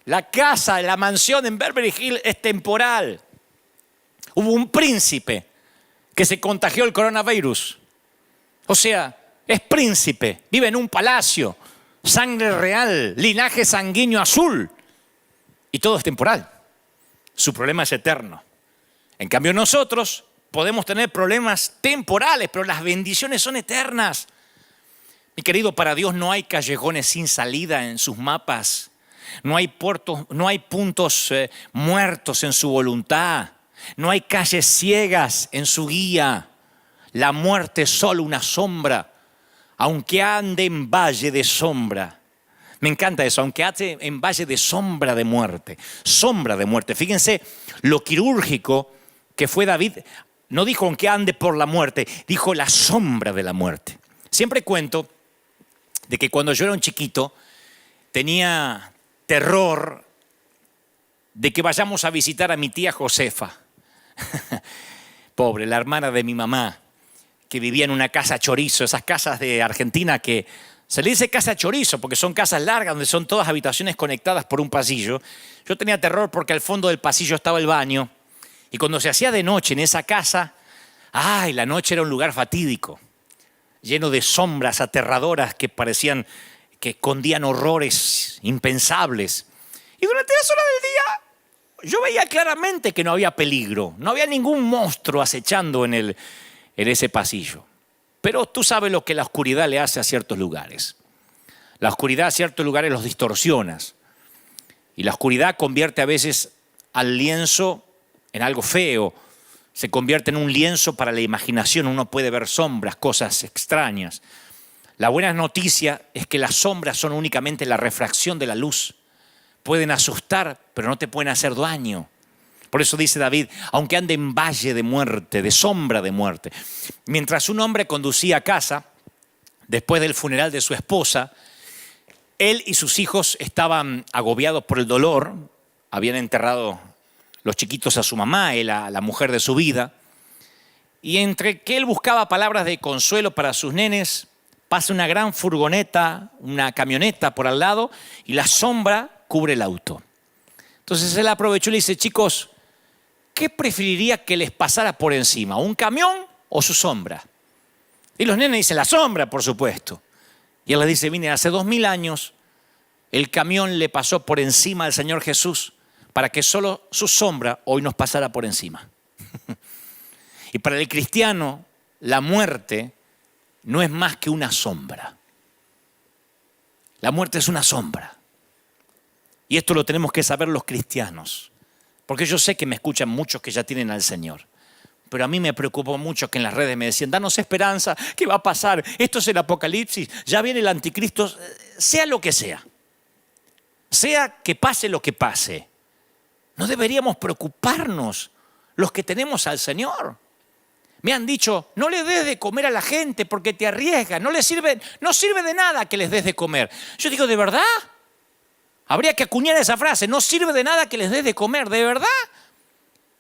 La casa, la mansión en Beverly Hills es temporal. Hubo un príncipe que se contagió el coronavirus. O sea, es príncipe, vive en un palacio, sangre real, linaje sanguíneo azul. Y todo es temporal. Su problema es eterno. En cambio nosotros podemos tener problemas temporales, pero las bendiciones son eternas. Mi querido, para Dios no hay callejones sin salida en sus mapas. No hay puntos muertos en su voluntad. No hay calles ciegas en su guía. La muerte es solo una sombra, aunque ande en valle de sombra. Me encanta eso, aunque ande en valle de sombra de muerte. Sombra de muerte. Fíjense lo quirúrgico que fue David. No dijo aunque ande por la muerte, dijo la sombra de la muerte. Siempre cuento de que cuando yo era un chiquito tenía terror de que vayamos a visitar a mi tía Josefa. Pobre, la hermana de mi mamá, que vivía en una casa chorizo, esas casas de Argentina que se le dice casa chorizo porque son casas largas donde son todas habitaciones conectadas por un pasillo. Yo tenía terror porque al fondo del pasillo estaba el baño y cuando se hacía de noche en esa casa, ¡ay! La noche era un lugar fatídico, lleno de sombras aterradoras que parecían que escondían horrores impensables. Y durante las horas del día yo veía claramente que no había peligro, no había ningún monstruo acechando en ese pasillo. Pero tú sabes lo que la oscuridad le hace a ciertos lugares. La oscuridad a ciertos lugares los distorsiona. Y la oscuridad convierte a veces al lienzo en algo feo. Se convierte en un lienzo para la imaginación. Uno puede ver sombras, cosas extrañas. La buena noticia es que las sombras son únicamente la refracción de la luz. Pueden asustar, pero no te pueden hacer daño. Por eso dice David, aunque ande en valle de muerte, de sombra de muerte. Mientras un hombre conducía a casa, después del funeral de su esposa, él y sus hijos estaban agobiados por el dolor. Habían enterrado los chiquitos a su mamá, él a la mujer de su vida. Y entre que él buscaba palabras de consuelo para sus nenes, pasa una gran furgoneta, una camioneta por al lado y la sombra cubre el auto. Entonces él aprovechó y le dice, chicos, ¿qué preferiría que les pasara por encima? ¿Un camión o su sombra? Y los nenes dicen, la sombra, por supuesto. Y él les dice, mire, hace 2000 años el camión le pasó por encima al Señor Jesús para que solo su sombra hoy nos pasara por encima. Y para el cristiano, la muerte no es más que una sombra. La muerte es una sombra. Y esto lo tenemos que saber los cristianos. Porque yo sé que me escuchan muchos que ya tienen al Señor. Pero a mí me preocupó mucho que en las redes me decían, danos esperanza, ¿qué va a pasar? Esto es el apocalipsis, ya viene el anticristo, sea lo que sea. Sea que pase lo que pase. No deberíamos preocuparnos los que tenemos al Señor. Me han dicho, no le des de comer a la gente porque te arriesgas, no sirve de nada que les des de comer. Yo digo, ¿de verdad? Habría que acuñar esa frase, no sirve de nada que les des de comer, ¿de verdad?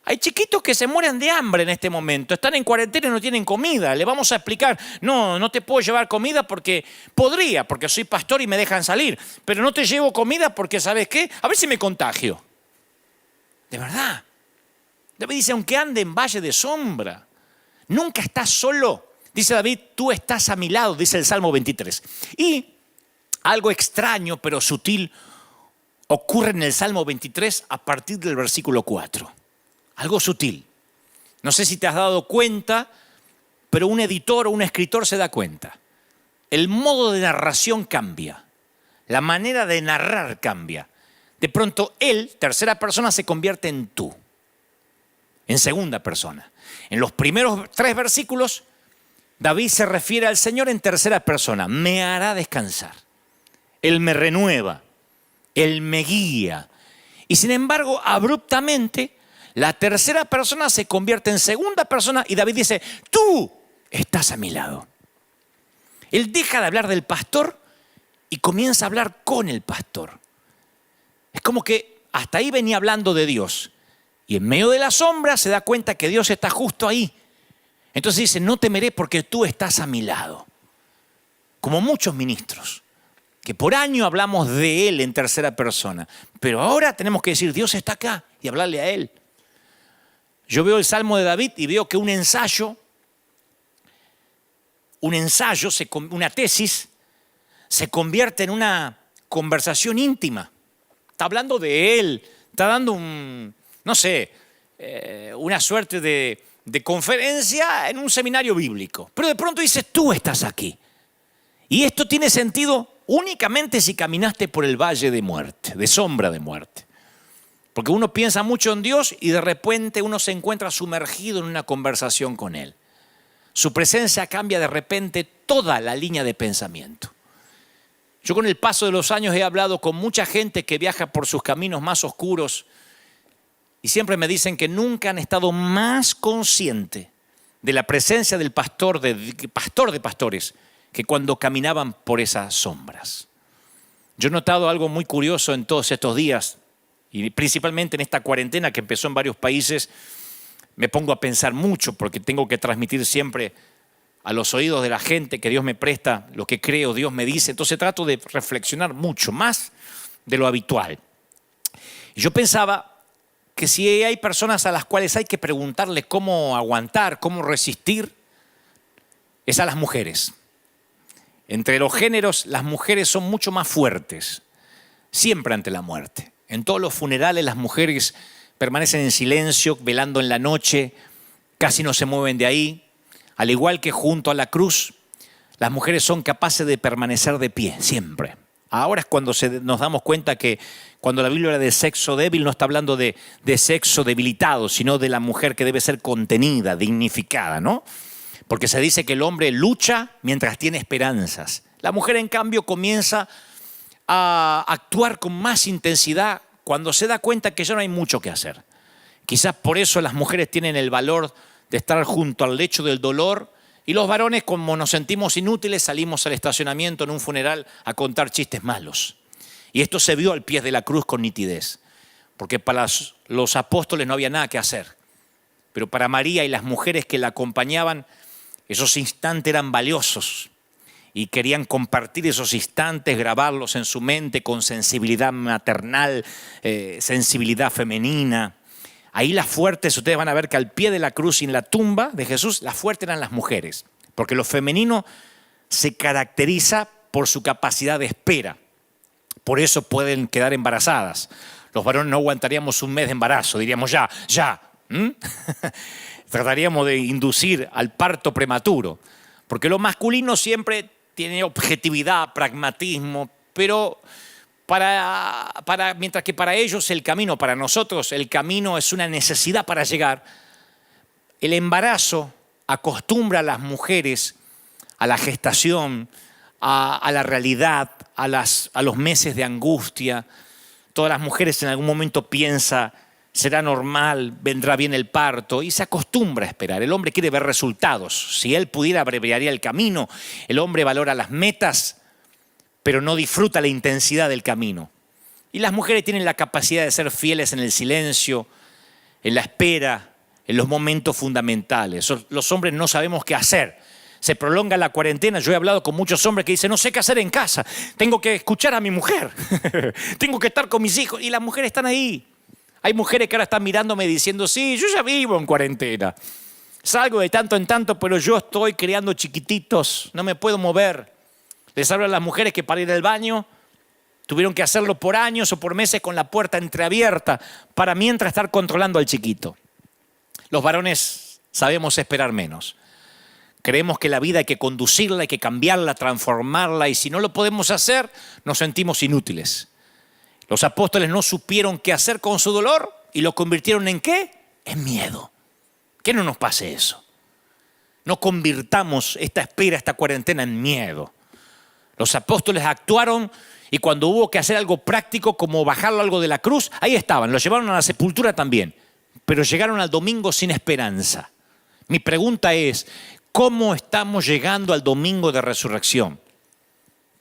Hay chiquitos que se mueren de hambre en este momento, están en cuarentena y no tienen comida. Le vamos a explicar, no te puedo llevar comida porque soy pastor y me dejan salir. Pero no te llevo comida porque, ¿sabes qué? A ver si me contagio. De verdad. David dice, aunque ande en valle de sombra, nunca estás solo. Dice David, tú estás a mi lado, dice el Salmo 23. Y algo extraño pero sutil ocurre en el Salmo 23 a partir del versículo 4. Algo sutil. No sé si te has dado cuenta, pero un editor o un escritor se da cuenta. El modo de narración cambia. La manera de narrar cambia. De pronto él, tercera persona, se convierte en tú. En segunda persona. En los primeros 3 versículos, David se refiere al Señor en tercera persona. Me hará descansar. Él me renueva. Él me guía. Y sin embargo, abruptamente, la tercera persona se convierte en segunda persona y David dice, tú estás a mi lado. Él deja de hablar del pastor y comienza a hablar con el pastor. Es como que hasta ahí venía hablando de Dios. Y en medio de la sombra se da cuenta que Dios está justo ahí. Entonces dice, no temeré porque tú estás a mi lado. Como muchos ministros, que por año hablamos de Él en tercera persona. Pero ahora tenemos que decir, Dios está acá y hablarle a Él. Yo veo el Salmo de David y veo que un ensayo, una tesis, se convierte en una conversación íntima. Está hablando de Él, está dando una suerte de conferencia en un seminario bíblico. Pero de pronto dices, tú estás aquí. Y esto tiene sentido únicamente si caminaste por el valle de muerte, de sombra de muerte. Porque uno piensa mucho en Dios y de repente uno se encuentra sumergido en una conversación con Él. Su presencia cambia de repente toda la línea de pensamiento. Yo con el paso de los años he hablado con mucha gente que viaja por sus caminos más oscuros y siempre me dicen que nunca han estado más conscientes de la presencia del pastor de pastores, que cuando caminaban por esas sombras. Yo he notado algo muy curioso en todos estos días, y principalmente en esta cuarentena que empezó en varios países. Me pongo a pensar mucho porque tengo que transmitir siempre a los oídos de la gente que Dios me presta lo que creo, Dios me dice. Entonces trato de reflexionar mucho, más de lo habitual. Y yo pensaba que si hay personas a las cuales hay que preguntarle cómo aguantar, cómo resistir, es a las mujeres. Entre los géneros, las mujeres son mucho más fuertes, siempre ante la muerte. En todos los funerales las mujeres permanecen en silencio, velando en la noche, casi no se mueven de ahí. Al igual que junto a la cruz, las mujeres son capaces de permanecer de pie, siempre. Ahora es cuando nos damos cuenta que cuando la Biblia habla de sexo débil no está hablando de sexo debilitado, sino de la mujer que debe ser contenida, dignificada, ¿no? Porque se dice que el hombre lucha mientras tiene esperanzas. La mujer, en cambio, comienza a actuar con más intensidad cuando se da cuenta que ya no hay mucho que hacer. Quizás por eso las mujeres tienen el valor de estar junto al lecho del dolor y los varones, como nos sentimos inútiles, salimos al estacionamiento en un funeral a contar chistes malos. Y esto se vio al pie de la cruz con nitidez, porque para los apóstoles no había nada que hacer. Pero para María y las mujeres que la acompañaban, esos instantes eran valiosos. Y querían compartir esos instantes, grabarlos en su mente con sensibilidad maternal, sensibilidad femenina. Ahí las fuertes, ustedes van a ver que al pie de la cruz y en la tumba de Jesús, las fuertes eran las mujeres. Porque lo femenino se caracteriza por su capacidad de espera. Por eso pueden quedar embarazadas. Los varones no aguantaríamos un mes de embarazo, diríamos ya. Trataríamos de inducir al parto prematuro. Porque lo masculino siempre tiene objetividad, pragmatismo, pero mientras que para ellos el camino, para nosotros el camino es una necesidad para llegar, el embarazo acostumbra a las mujeres a la gestación, a la realidad, a los meses de angustia. Todas las mujeres en algún momento piensan, será normal, vendrá bien el parto, y se acostumbra a esperar. El hombre quiere ver resultados. Si él pudiera, abreviaría el camino. El hombre valora las metas, pero no disfruta la intensidad del camino. Y las mujeres tienen la capacidad de ser fieles en el silencio, en la espera, en los momentos fundamentales. Los hombres no sabemos qué hacer. Se prolonga la cuarentena. Yo he hablado con muchos hombres que dicen, no sé qué hacer en casa. Tengo que escuchar a mi mujer. Tengo que estar con mis hijos. Y las mujeres están ahí. Hay mujeres que ahora están mirándome diciendo, sí, yo ya vivo en cuarentena. Salgo de tanto en tanto, pero yo estoy criando chiquititos, no me puedo mover. Les hablo a las mujeres que para ir al baño tuvieron que hacerlo por años o por meses con la puerta entreabierta para mientras estar controlando al chiquito. Los varones sabemos esperar menos. Creemos que la vida hay que conducirla, hay que cambiarla, transformarla, y si no lo podemos hacer, nos sentimos inútiles. Los apóstoles no supieron qué hacer con su dolor y lo convirtieron ¿en qué? En miedo. Que no nos pase eso. No convirtamos esta espera, esta cuarentena en miedo. Los apóstoles actuaron y cuando hubo que hacer algo práctico como bajarlo algo de la cruz, ahí estaban, lo llevaron a la sepultura también. Pero llegaron al domingo sin esperanza. Mi pregunta es, ¿cómo estamos llegando al domingo de resurrección?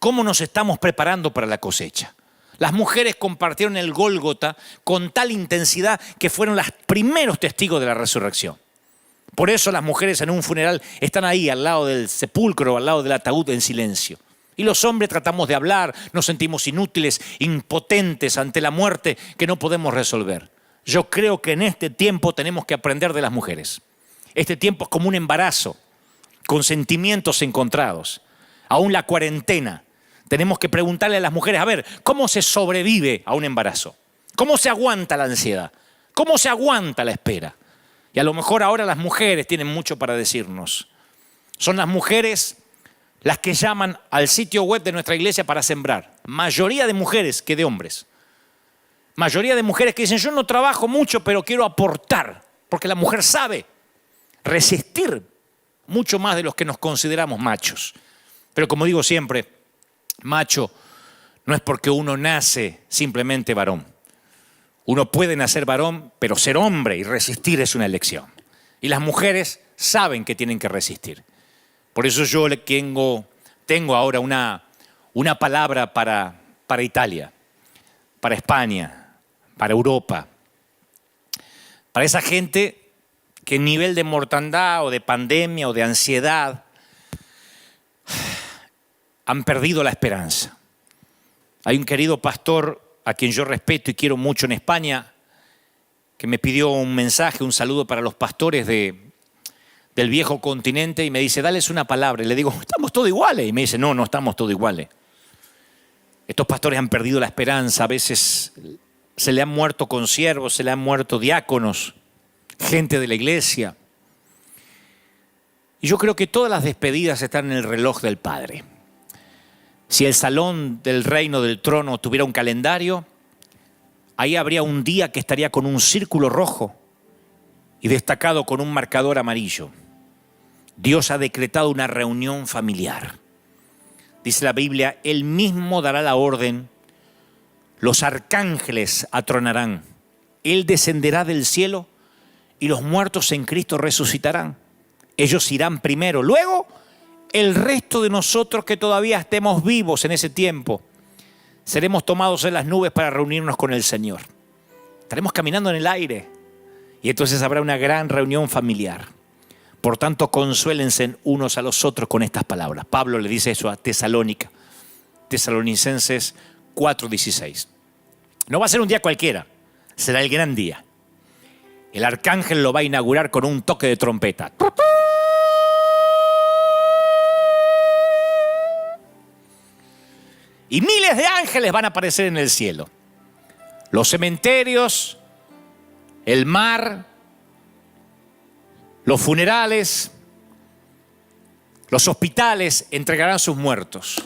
¿Cómo nos estamos preparando para la cosecha? Las mujeres compartieron el Gólgota con tal intensidad que fueron las primeros testigos de la resurrección. Por eso las mujeres en un funeral están ahí al lado del sepulcro, al lado del ataúd en silencio. Y los hombres tratamos de hablar, nos sentimos inútiles, impotentes ante la muerte que no podemos resolver. Yo creo que en este tiempo tenemos que aprender de las mujeres. Este tiempo es como un embarazo, con sentimientos encontrados. Aún la cuarentena. Tenemos que preguntarle a las mujeres, a ver, ¿cómo se sobrevive a un embarazo? ¿Cómo se aguanta la ansiedad? ¿Cómo se aguanta la espera? Y a lo mejor ahora las mujeres tienen mucho para decirnos. Son las mujeres las que llaman al sitio web de nuestra iglesia para sembrar. Mayoría de mujeres que de hombres. Mayoría de mujeres que dicen, yo no trabajo mucho, pero quiero aportar. Porque la mujer sabe resistir mucho más de los que nos consideramos machos. Pero como digo siempre, macho no es porque uno nace simplemente varón. Uno puede nacer varón, pero ser hombre y resistir es una elección. Y las mujeres saben que tienen que resistir. Por eso yo tengo ahora una palabra para Italia, para España, para Europa, para esa gente que en nivel de mortandad o de pandemia o de ansiedad han perdido la esperanza. Hay un querido pastor a quien yo respeto y quiero mucho en España que me pidió un mensaje, un saludo para los pastores del viejo continente y me dice, dales una palabra. Y le digo, estamos todos iguales. Y me dice, no estamos todos iguales. Estos pastores han perdido la esperanza, a veces se le han muerto consiervos, se le han muerto diáconos, gente de la iglesia. Y yo creo que todas las despedidas están en el reloj del Padre. Si el salón del reino del trono tuviera un calendario, ahí habría un día que estaría con un círculo rojo y destacado con un marcador amarillo. Dios ha decretado una reunión familiar. Dice la Biblia, Él mismo dará la orden, los arcángeles atronarán, Él descenderá del cielo y los muertos en Cristo resucitarán. Ellos irán primero, luego el resto de nosotros que todavía estemos vivos en ese tiempo, seremos tomados en las nubes para reunirnos con el Señor. Estaremos caminando en el aire y entonces habrá una gran reunión familiar. Por tanto, consuélense unos a los otros con estas palabras. Pablo le dice eso a Tesalónica, Tesalonicenses 4:16. No va a ser un día cualquiera, será el gran día. El arcángel lo va a inaugurar con un toque de trompeta. Y miles de ángeles van a aparecer en el cielo. Los cementerios, el mar, los funerales, los hospitales entregarán sus muertos.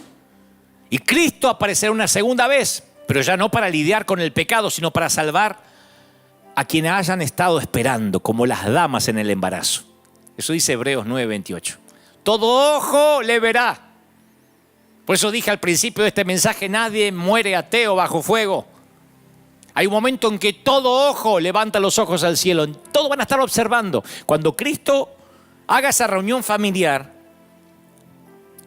Y Cristo aparecerá una segunda vez, pero ya no para lidiar con el pecado, sino para salvar a quienes hayan estado esperando, como las damas en el embarazo. Eso dice Hebreos 9:28. Todo ojo le verá. Por eso dije al principio de este mensaje, nadie muere ateo bajo fuego. Hay un momento en que todo ojo levanta los ojos al cielo. Todos van a estar observando. Cuando Cristo haga esa reunión familiar,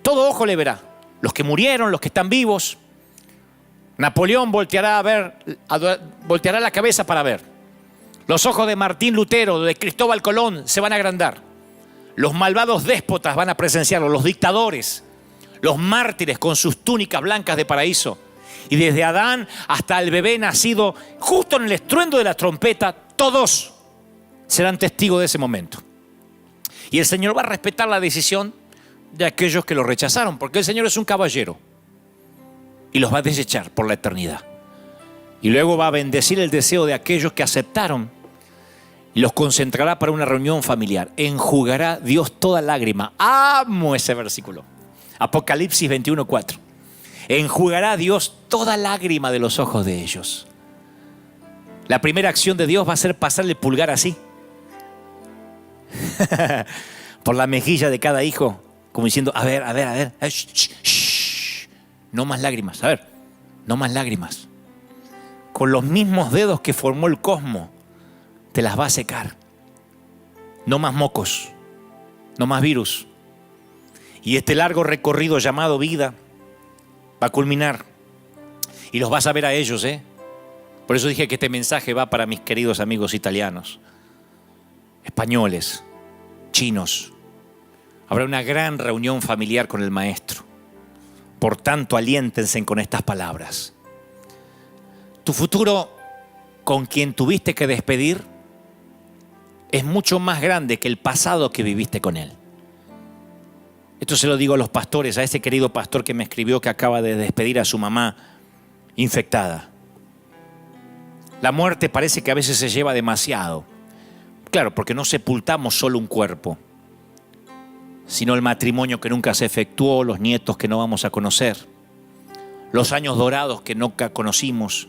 todo ojo le verá. Los que murieron, los que están vivos. Napoleón volteará la cabeza para ver. Los ojos de Martín Lutero, de Cristóbal Colón se van a agrandar. Los malvados déspotas van a presenciarlo, los dictadores, los mártires con sus túnicas blancas de paraíso. Y desde Adán hasta el bebé nacido, justo en el estruendo de la trompeta, todos serán testigos de ese momento. Y el Señor va a respetar la decisión de aquellos que lo rechazaron, porque el Señor es un caballero y los va a desechar por la eternidad. Y luego va a bendecir el deseo de aquellos que aceptaron y los concentrará para una reunión familiar. Enjugará Dios toda lágrima. Amo ese versículo. Apocalipsis 21:4. Enjugará Dios toda lágrima de los ojos de ellos. La primera acción de Dios va a ser pasarle el pulgar así por la mejilla de cada hijo, como diciendo, a ver, no más lágrimas, no más lágrimas. Con los mismos dedos que formó el cosmos, te las va a secar. No más mocos, no más virus. Y este largo recorrido llamado vida va a culminar. Y los vas a ver a ellos, Por eso dije que este mensaje va para mis queridos amigos italianos, españoles, chinos. Habrá una gran reunión familiar con el Maestro. Por tanto, aliéntense con estas palabras. Tu futuro con quien tuviste que despedir es mucho más grande que el pasado que viviste con él. Esto se lo digo a los pastores, a ese querido pastor que me escribió que acaba de despedir a su mamá infectada. La muerte parece que a veces se lleva demasiado. Claro, porque no sepultamos solo un cuerpo, sino el matrimonio que nunca se efectuó, los nietos que no vamos a conocer, los años dorados que nunca conocimos,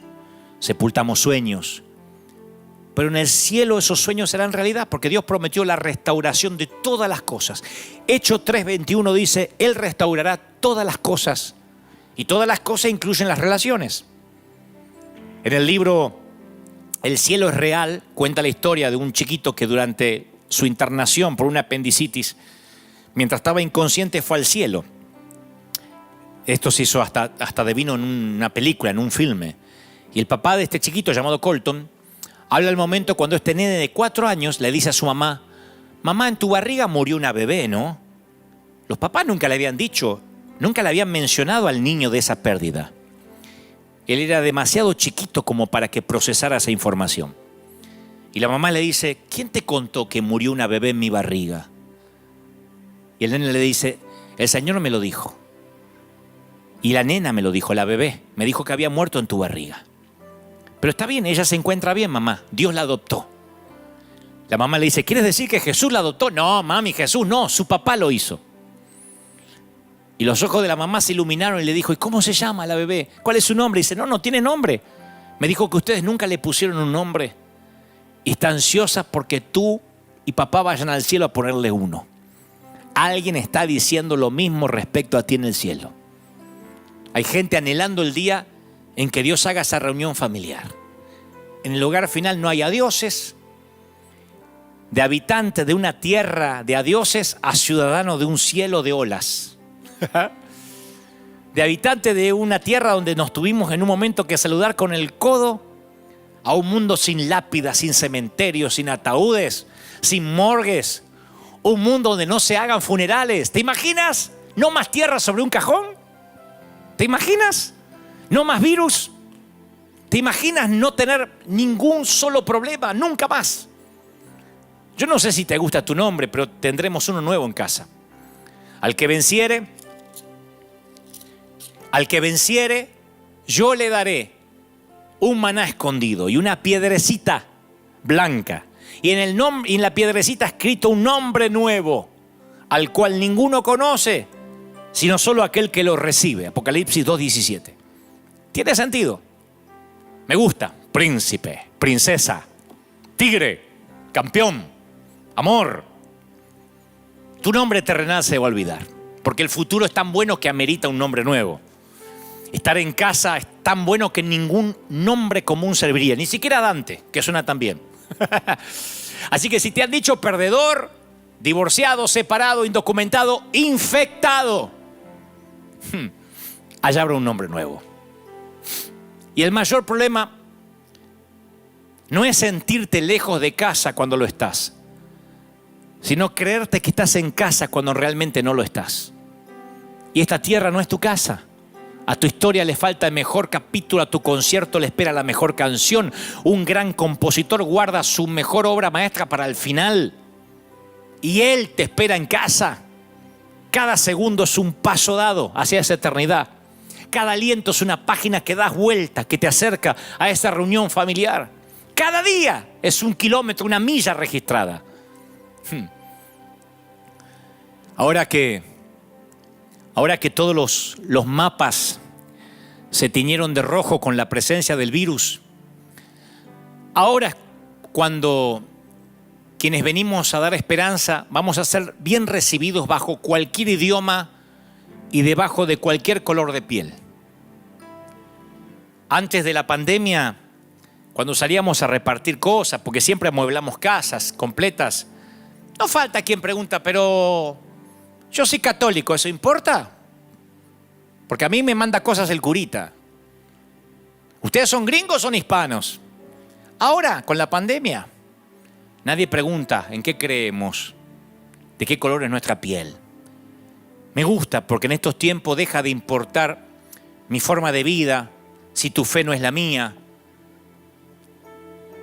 sepultamos sueños. Pero en el cielo esos sueños serán realidad, porque Dios prometió la restauración de todas las cosas. Hechos 3:21 dice, Él restaurará todas las cosas. Y todas las cosas incluyen las relaciones. En el libro El cielo es real, cuenta la historia de un chiquito que durante su internación por una apendicitis, mientras estaba inconsciente, fue al cielo. Esto se hizo hasta devino en una película, en un filme. Y el papá de este chiquito, llamado Colton, habla al momento cuando este nene de 4 años le dice a su mamá, mamá, en tu barriga murió una bebé, ¿no? Los papás nunca le habían dicho, nunca le habían mencionado al niño de esa pérdida. Él era demasiado chiquito como para que procesara esa información. Y la mamá le dice, ¿quién te contó que murió una bebé en mi barriga? Y el nene le dice, el Señor me lo dijo. Y la nena me lo dijo, la bebé, me dijo que había muerto en tu barriga. Pero está bien, ella se encuentra bien, mamá. Dios la adoptó. La mamá le dice, ¿quieres decir que Jesús la adoptó? No, mami, Jesús no, su papá lo hizo. Y los ojos de la mamá se iluminaron y le dijo, ¿y cómo se llama la bebé? ¿Cuál es su nombre? Y dice, no tiene nombre. Me dijo que ustedes nunca le pusieron un nombre. Y está ansiosa porque tú y papá vayan al cielo a ponerle uno. Alguien está diciendo lo mismo respecto a ti en el cielo. Hay gente anhelando el día en que Dios haga esa reunión familiar. En el hogar final no hay adioses, de habitantes de una tierra de adioses a ciudadanos de un cielo de olas. De habitantes de una tierra donde nos tuvimos en un momento que saludar con el codo, a un mundo sin lápidas, sin cementerios, sin ataúdes, sin morgues. Un mundo donde no se hagan funerales. ¿Te imaginas? ¿No más tierra sobre un cajón? ¿Te imaginas? ¿No más virus? ¿Te imaginas no tener ningún solo problema? Nunca más. Yo no sé si te gusta tu nombre, pero tendremos uno nuevo en casa. Al que venciere, yo le daré un maná escondido y una piedrecita blanca. Y en la piedrecita escrito un nombre nuevo, al cual ninguno conoce, sino solo aquel que lo recibe. Apocalipsis 2:17. ¿Tiene sentido? Me gusta. Príncipe, princesa, tigre, campeón, amor. Tu nombre terrenal se va a olvidar, porque el futuro es tan bueno que amerita un nombre nuevo. Estar en casa es tan bueno que ningún nombre común serviría, ni siquiera Dante, que suena tan bien. Así que si te han dicho perdedor, divorciado, separado, indocumentado, infectado, allá habrá un nombre nuevo. Y el mayor problema no es sentirte lejos de casa cuando lo estás, sino creerte que estás en casa cuando realmente no lo estás. Y esta tierra no es tu casa. A tu historia le falta el mejor capítulo, a tu concierto le espera la mejor canción. Un gran compositor guarda su mejor obra maestra para el final. Y Él te espera en casa. Cada segundo es un paso dado hacia esa eternidad. Cada aliento es una página que das vuelta, que te acerca a esa reunión familiar. Cada día es un kilómetro, una milla registrada. Ahora que todos los mapas se tiñeron de rojo con la presencia del virus, ahora cuando quienes venimos a dar esperanza vamos a ser bien recibidos bajo cualquier idioma y debajo de cualquier color de piel. Antes de la pandemia, cuando salíamos a repartir cosas, porque siempre amueblamos casas completas, no falta quien pregunta, pero yo soy católico, ¿eso importa? Porque a mí me manda cosas el curita. ¿Ustedes son gringos o son hispanos? Ahora, con la pandemia, nadie pregunta en qué creemos, de qué color es nuestra piel. Me gusta porque en estos tiempos deja de importar mi forma de vida, si tu fe no es la mía.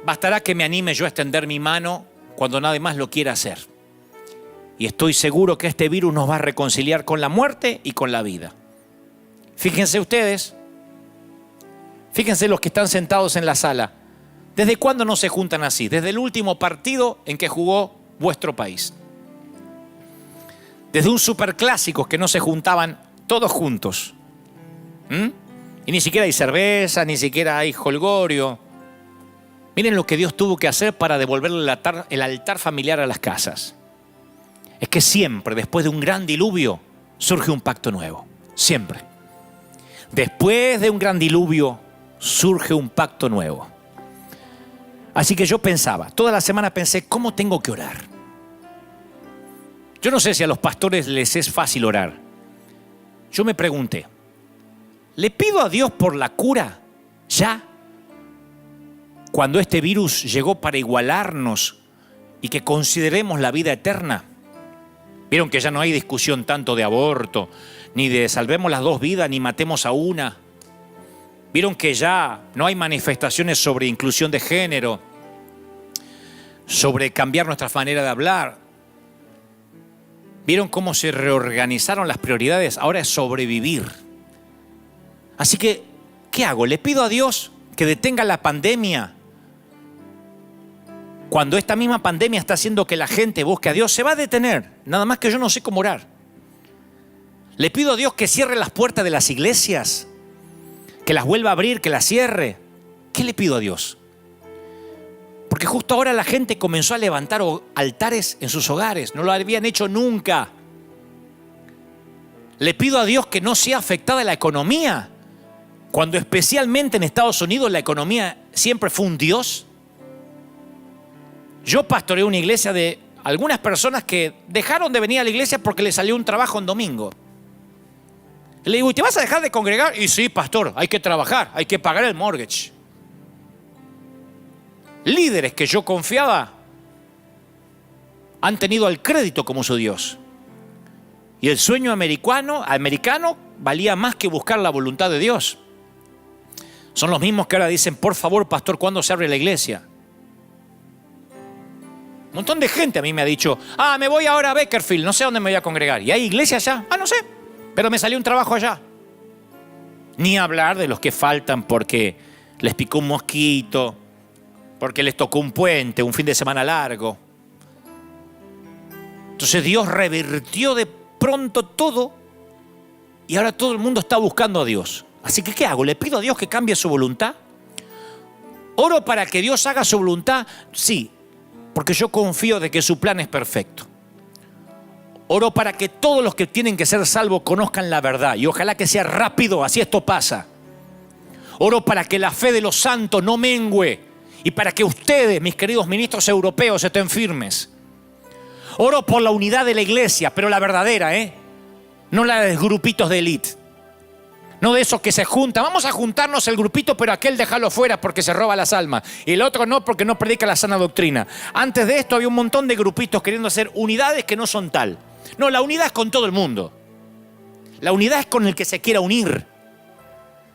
Bastará que me anime yo a extender mi mano cuando nadie más lo quiera hacer. Y estoy seguro que este virus nos va a reconciliar con la muerte y con la vida. Fíjense ustedes, fíjense los que están sentados en la sala. ¿Desde cuándo no se juntan así? Desde el último partido en que jugó vuestro país. Desde un superclásico que no se juntaban todos juntos. Y ni siquiera hay cerveza, ni siquiera hay jolgorio. Miren lo que Dios tuvo que hacer para devolverle el altar familiar a las casas. Es que siempre, después de un gran diluvio, surge un pacto nuevo. Siempre. Después de un gran diluvio, surge un pacto nuevo. Así que yo pensaba, toda la semana pensé, ¿cómo tengo que orar? Yo no sé si a los pastores les es fácil orar. Yo me pregunté, ¿le pido a Dios por la cura ya? Cuando este virus llegó para igualarnos y que consideremos la vida eterna. Vieron que ya no hay discusión tanto de aborto, ni de salvemos las dos vidas, ni matemos a una. Vieron que ya no hay manifestaciones sobre inclusión de género, sobre cambiar nuestra manera de hablar. Vieron cómo se reorganizaron las prioridades, ahora es sobrevivir. Así que, ¿qué hago? ¿Le pido a Dios que detenga la pandemia? Cuando esta misma pandemia está haciendo que la gente busque a Dios, se va a detener. Nada más que yo no sé cómo orar. Le pido a Dios que cierre las puertas de las iglesias, que las vuelva a abrir, que las cierre. ¿Qué le pido a Dios? Porque justo ahora la gente comenzó a levantar altares en sus hogares. No lo habían hecho nunca. Le pido a Dios que no sea afectada la economía, cuando especialmente en Estados Unidos la economía siempre fue un Dios. Yo pastoreé una iglesia de algunas personas que dejaron de venir a la iglesia porque les salió un trabajo en domingo. Le digo, ¿y te vas a dejar de congregar? Y sí, pastor, hay que trabajar, hay que pagar el mortgage. Líderes que yo confiaba han tenido al crédito como su Dios. Y el sueño americano valía más que buscar la voluntad de Dios. Son los mismos que ahora dicen, por favor, pastor, ¿cuándo se abre la iglesia? Un montón de gente a mí me ha dicho, me voy ahora a Bakersfield, no sé dónde me voy a congregar. ¿Y hay iglesia allá? No sé, pero me salió un trabajo allá. Ni hablar de los que faltan porque les picó un mosquito, porque les tocó un puente, un fin de semana largo. Entonces Dios revirtió de pronto todo y ahora todo el mundo está buscando a Dios. Así que, ¿qué hago? ¿Le pido a Dios que cambie su voluntad? ¿Oro para que Dios haga su voluntad? Sí, porque yo confío de que su plan es perfecto. Oro para que todos los que tienen que ser salvos conozcan la verdad y ojalá que sea rápido, así esto pasa. Oro para que la fe de los santos no mengüe y para que ustedes, mis queridos ministros europeos, estén firmes. Oro por la unidad de la iglesia, pero la verdadera, no la de grupitos de élite. No de esos que se juntan. Vamos a juntarnos el grupito, pero aquel déjalo fuera porque se roba las almas. Y el otro no porque no predica la sana doctrina. Antes de esto había un montón de grupitos queriendo hacer unidades que no son tal. No, la unidad es con todo el mundo. La unidad es con el que se quiera unir.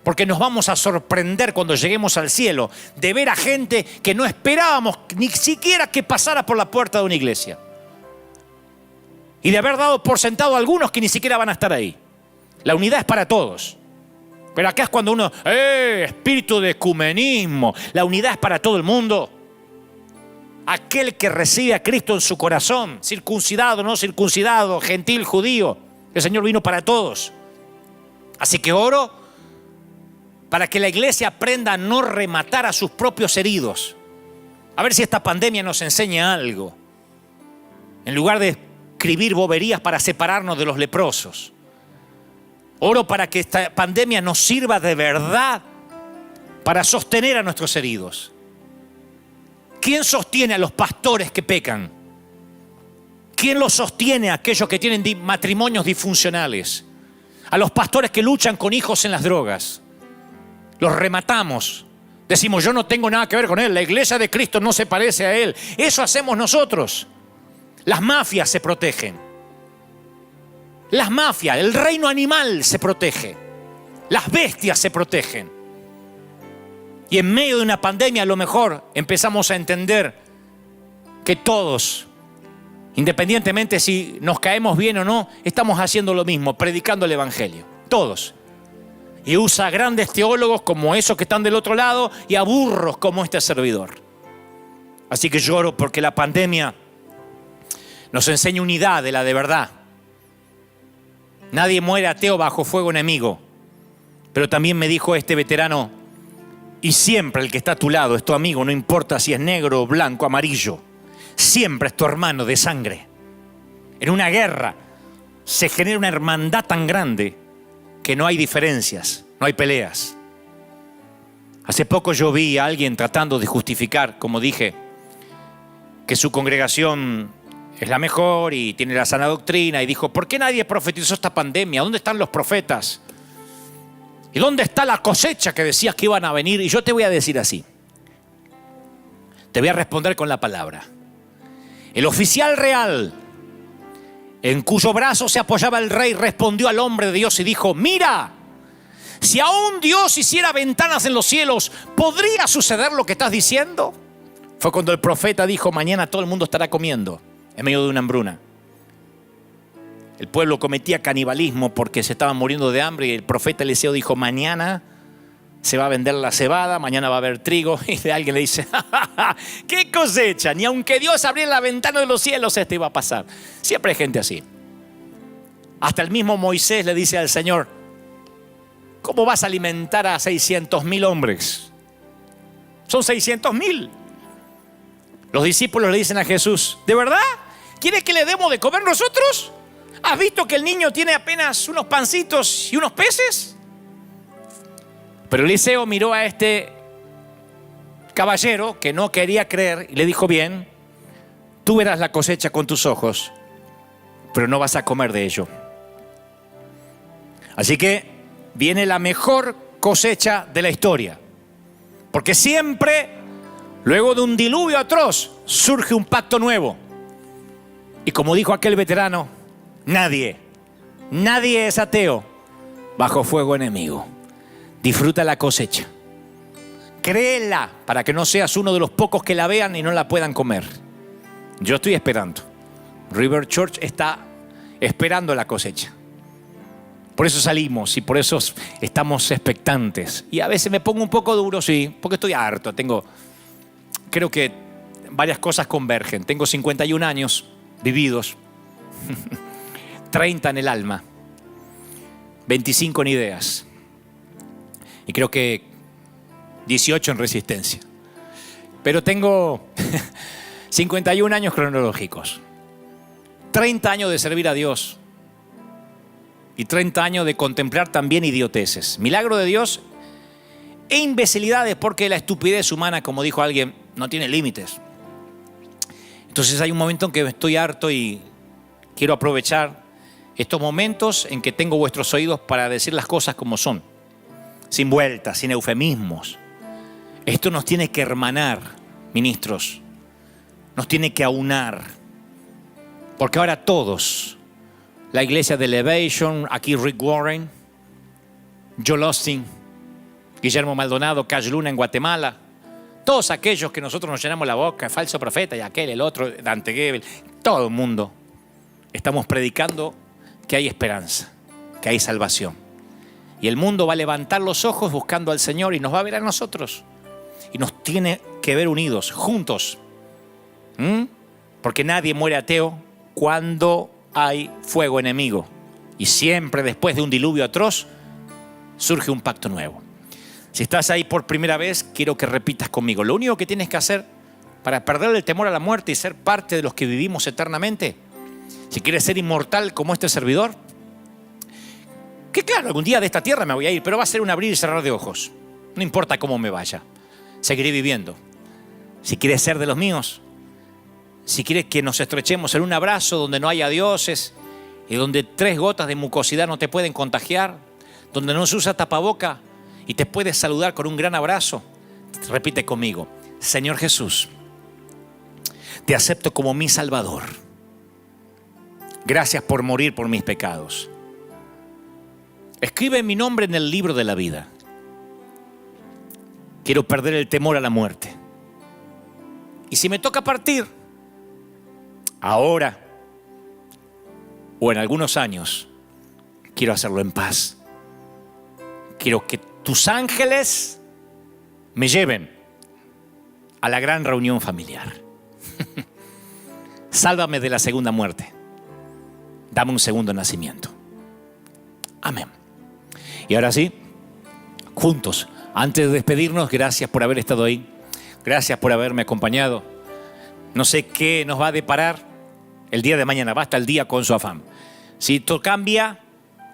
Porque nos vamos a sorprender cuando lleguemos al cielo de ver a gente que no esperábamos ni siquiera que pasara por la puerta de una iglesia. Y de haber dado por sentado a algunos que ni siquiera van a estar ahí. La unidad es para todos. Pero acá es cuando uno, espíritu de ecumenismo. La unidad es para todo el mundo. Aquel que recibe a Cristo en su corazón, circuncidado, no circuncidado, gentil, judío, el Señor vino para todos. Así que oro para que la iglesia aprenda a no rematar a sus propios heridos. A ver si esta pandemia nos enseña algo. En lugar de escribir boberías para separarnos de los leprosos. Oro para que esta pandemia nos sirva de verdad para sostener a nuestros heridos. ¿Quién sostiene a los pastores que pecan? ¿Quién los sostiene a aquellos que tienen matrimonios disfuncionales? A los pastores que luchan con hijos en las drogas. Los rematamos. Decimos, yo no tengo nada que ver con él. La iglesia de Cristo no se parece a él. Eso hacemos nosotros. Las mafias se protegen. Las mafias, el reino animal se protege. Las bestias se protegen. Y en medio de una pandemia a lo mejor empezamos a entender que todos, independientemente si nos caemos bien o no, estamos haciendo lo mismo, predicando el evangelio. Todos. Y usa a grandes teólogos como esos que están del otro lado y a burros como este servidor. Así que lloro porque la pandemia nos enseña unidad de la de verdad. Nadie muere ateo bajo fuego enemigo. Pero también me dijo este veterano, y siempre el que está a tu lado es tu amigo, no importa si es negro, blanco, amarillo. Siempre es tu hermano de sangre. En una guerra se genera una hermandad tan grande que no hay diferencias, no hay peleas. Hace poco yo vi a alguien tratando de justificar, como dije, que su congregación es la mejor y tiene la sana doctrina, y dijo, ¿por qué nadie profetizó esta pandemia? ¿Dónde están los profetas? ¿Y dónde está la cosecha que decías que iban a venir? Y yo te voy a decir así. Te voy a responder con la palabra. El oficial real, en cuyo brazo se apoyaba el rey, respondió al hombre de Dios y dijo, mira, si aún Dios hiciera ventanas en los cielos, ¿podría suceder lo que estás diciendo? Fue cuando el profeta dijo, mañana todo el mundo estará comiendo en medio de una hambruna. El pueblo cometía canibalismo porque se estaban muriendo de hambre, y el profeta Eliseo dijo, mañana se va a vender la cebada, mañana va a haber trigo. Y alguien le dice, ¡ja, ja, ja! ¿Qué cosecha? Ni aunque Dios abriera la ventana de los cielos, esto iba a pasar. Siempre hay gente así. Hasta el mismo Moisés le dice al Señor, ¿cómo vas a alimentar a 600.000 hombres? Son 600.000. Los discípulos le dicen a Jesús, ¿de verdad? ¿Quieres que le demos de comer nosotros? ¿Has visto que el niño tiene apenas unos pancitos y unos peces? Pero Eliseo miró a este caballero que no quería creer y le dijo, bien, tú verás la cosecha con tus ojos, pero no vas a comer de ello. Así que viene la mejor cosecha de la historia, porque siempre, luego de un diluvio atroz, surge un pacto nuevo. Y como dijo aquel veterano, nadie es ateo bajo fuego enemigo. Disfruta la cosecha. Créela para que no seas uno de los pocos que la vean y no la puedan comer. Yo estoy esperando. River Church está esperando la cosecha. Por eso salimos y por eso estamos expectantes. Y a veces me pongo un poco duro, sí, porque estoy harto. Creo que varias cosas convergen. Tengo 51 años vividos, 30 en el alma, 25 en ideas. Y creo que 18 en resistencia. Pero tengo 51 años cronológicos, 30 años de servir a Dios y 30 años de contemplar también idioteces. Milagro de Dios e imbecilidades, porque la estupidez humana, como dijo alguien, no tiene límites. Entonces hay un momento en que estoy harto y quiero aprovechar estos momentos en que tengo vuestros oídos para decir las cosas como son. Sin vueltas, sin eufemismos. Esto nos tiene que hermanar, ministros. Nos tiene que aunar. Porque ahora todos, la iglesia de Elevation, aquí Rick Warren, Joel Osteen, Guillermo Maldonado, Cash Luna en Guatemala, todos aquellos que nosotros nos llenamos la boca, falso profeta y aquel, el otro, Dante Gebel, todo el mundo, estamos predicando que hay esperanza, que hay salvación. Y el mundo va a levantar los ojos buscando al Señor y nos va a ver a nosotros. Y nos tiene que ver unidos, juntos. Porque nadie muere ateo cuando hay fuego enemigo. Y siempre después de un diluvio atroz surge un pacto nuevo. Si estás ahí por primera vez, quiero que repitas conmigo. Lo único que tienes que hacer para perder el temor a la muerte y ser parte de los que vivimos eternamente, si quieres ser inmortal como este servidor, que claro, algún día de esta tierra me voy a ir, pero va a ser un abrir y cerrar de ojos. No importa cómo me vaya, seguiré viviendo. Si quieres ser de los míos, si quieres que nos estrechemos en un abrazo donde no haya dioses y donde 3 gotas de mucosidad no te pueden contagiar, donde no se usa tapaboca y te puedes saludar con un gran abrazo, repite conmigo: Señor Jesús, te acepto como mi Salvador. Gracias por morir por mis pecados. Escribe mi nombre en el libro de la vida. Quiero perder el temor a la muerte. Y si me toca partir, ahora o en algunos años, quiero hacerlo en paz. Quiero que tus ángeles me lleven a la gran reunión familiar. Sálvame de la segunda muerte. Dame un segundo nacimiento. Amén. Y ahora sí, juntos. Antes de despedirnos, gracias por haber estado ahí. Gracias por haberme acompañado. No sé qué nos va a deparar el día de mañana. Basta el día con su afán. Si esto cambia,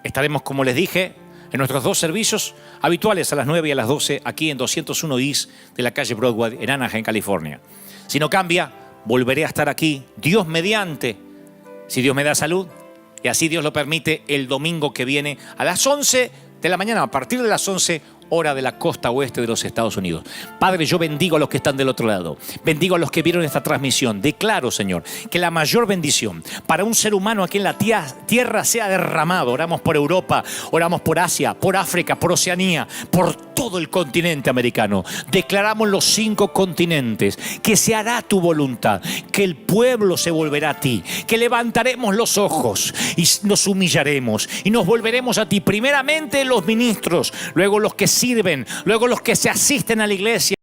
estaremos, como les dije, en nuestros 2 servicios habituales a las 9 y a las 12, aquí en 201 East de la calle Broadway, en Anaheim, California. Si no cambia, volveré a estar aquí, Dios mediante, si Dios me da salud, y así Dios lo permite, el domingo que viene a las 11 de la mañana, a partir de las 11, hora de la costa oeste de los Estados Unidos. Padre, yo bendigo a los que están del otro lado. Bendigo a los que vieron esta transmisión. Declaro, Señor, que la mayor bendición para un ser humano aquí en la tierra sea derramado. Oramos por Europa, oramos por Asia, por África, por Oceanía, por todo el continente americano. Declaramos los 5 continentes, que se hará tu voluntad, que el pueblo se volverá a ti, que levantaremos los ojos y nos humillaremos y nos volveremos a ti. Primeramente los ministros, luego los que sirven, luego los que se asisten a la iglesia.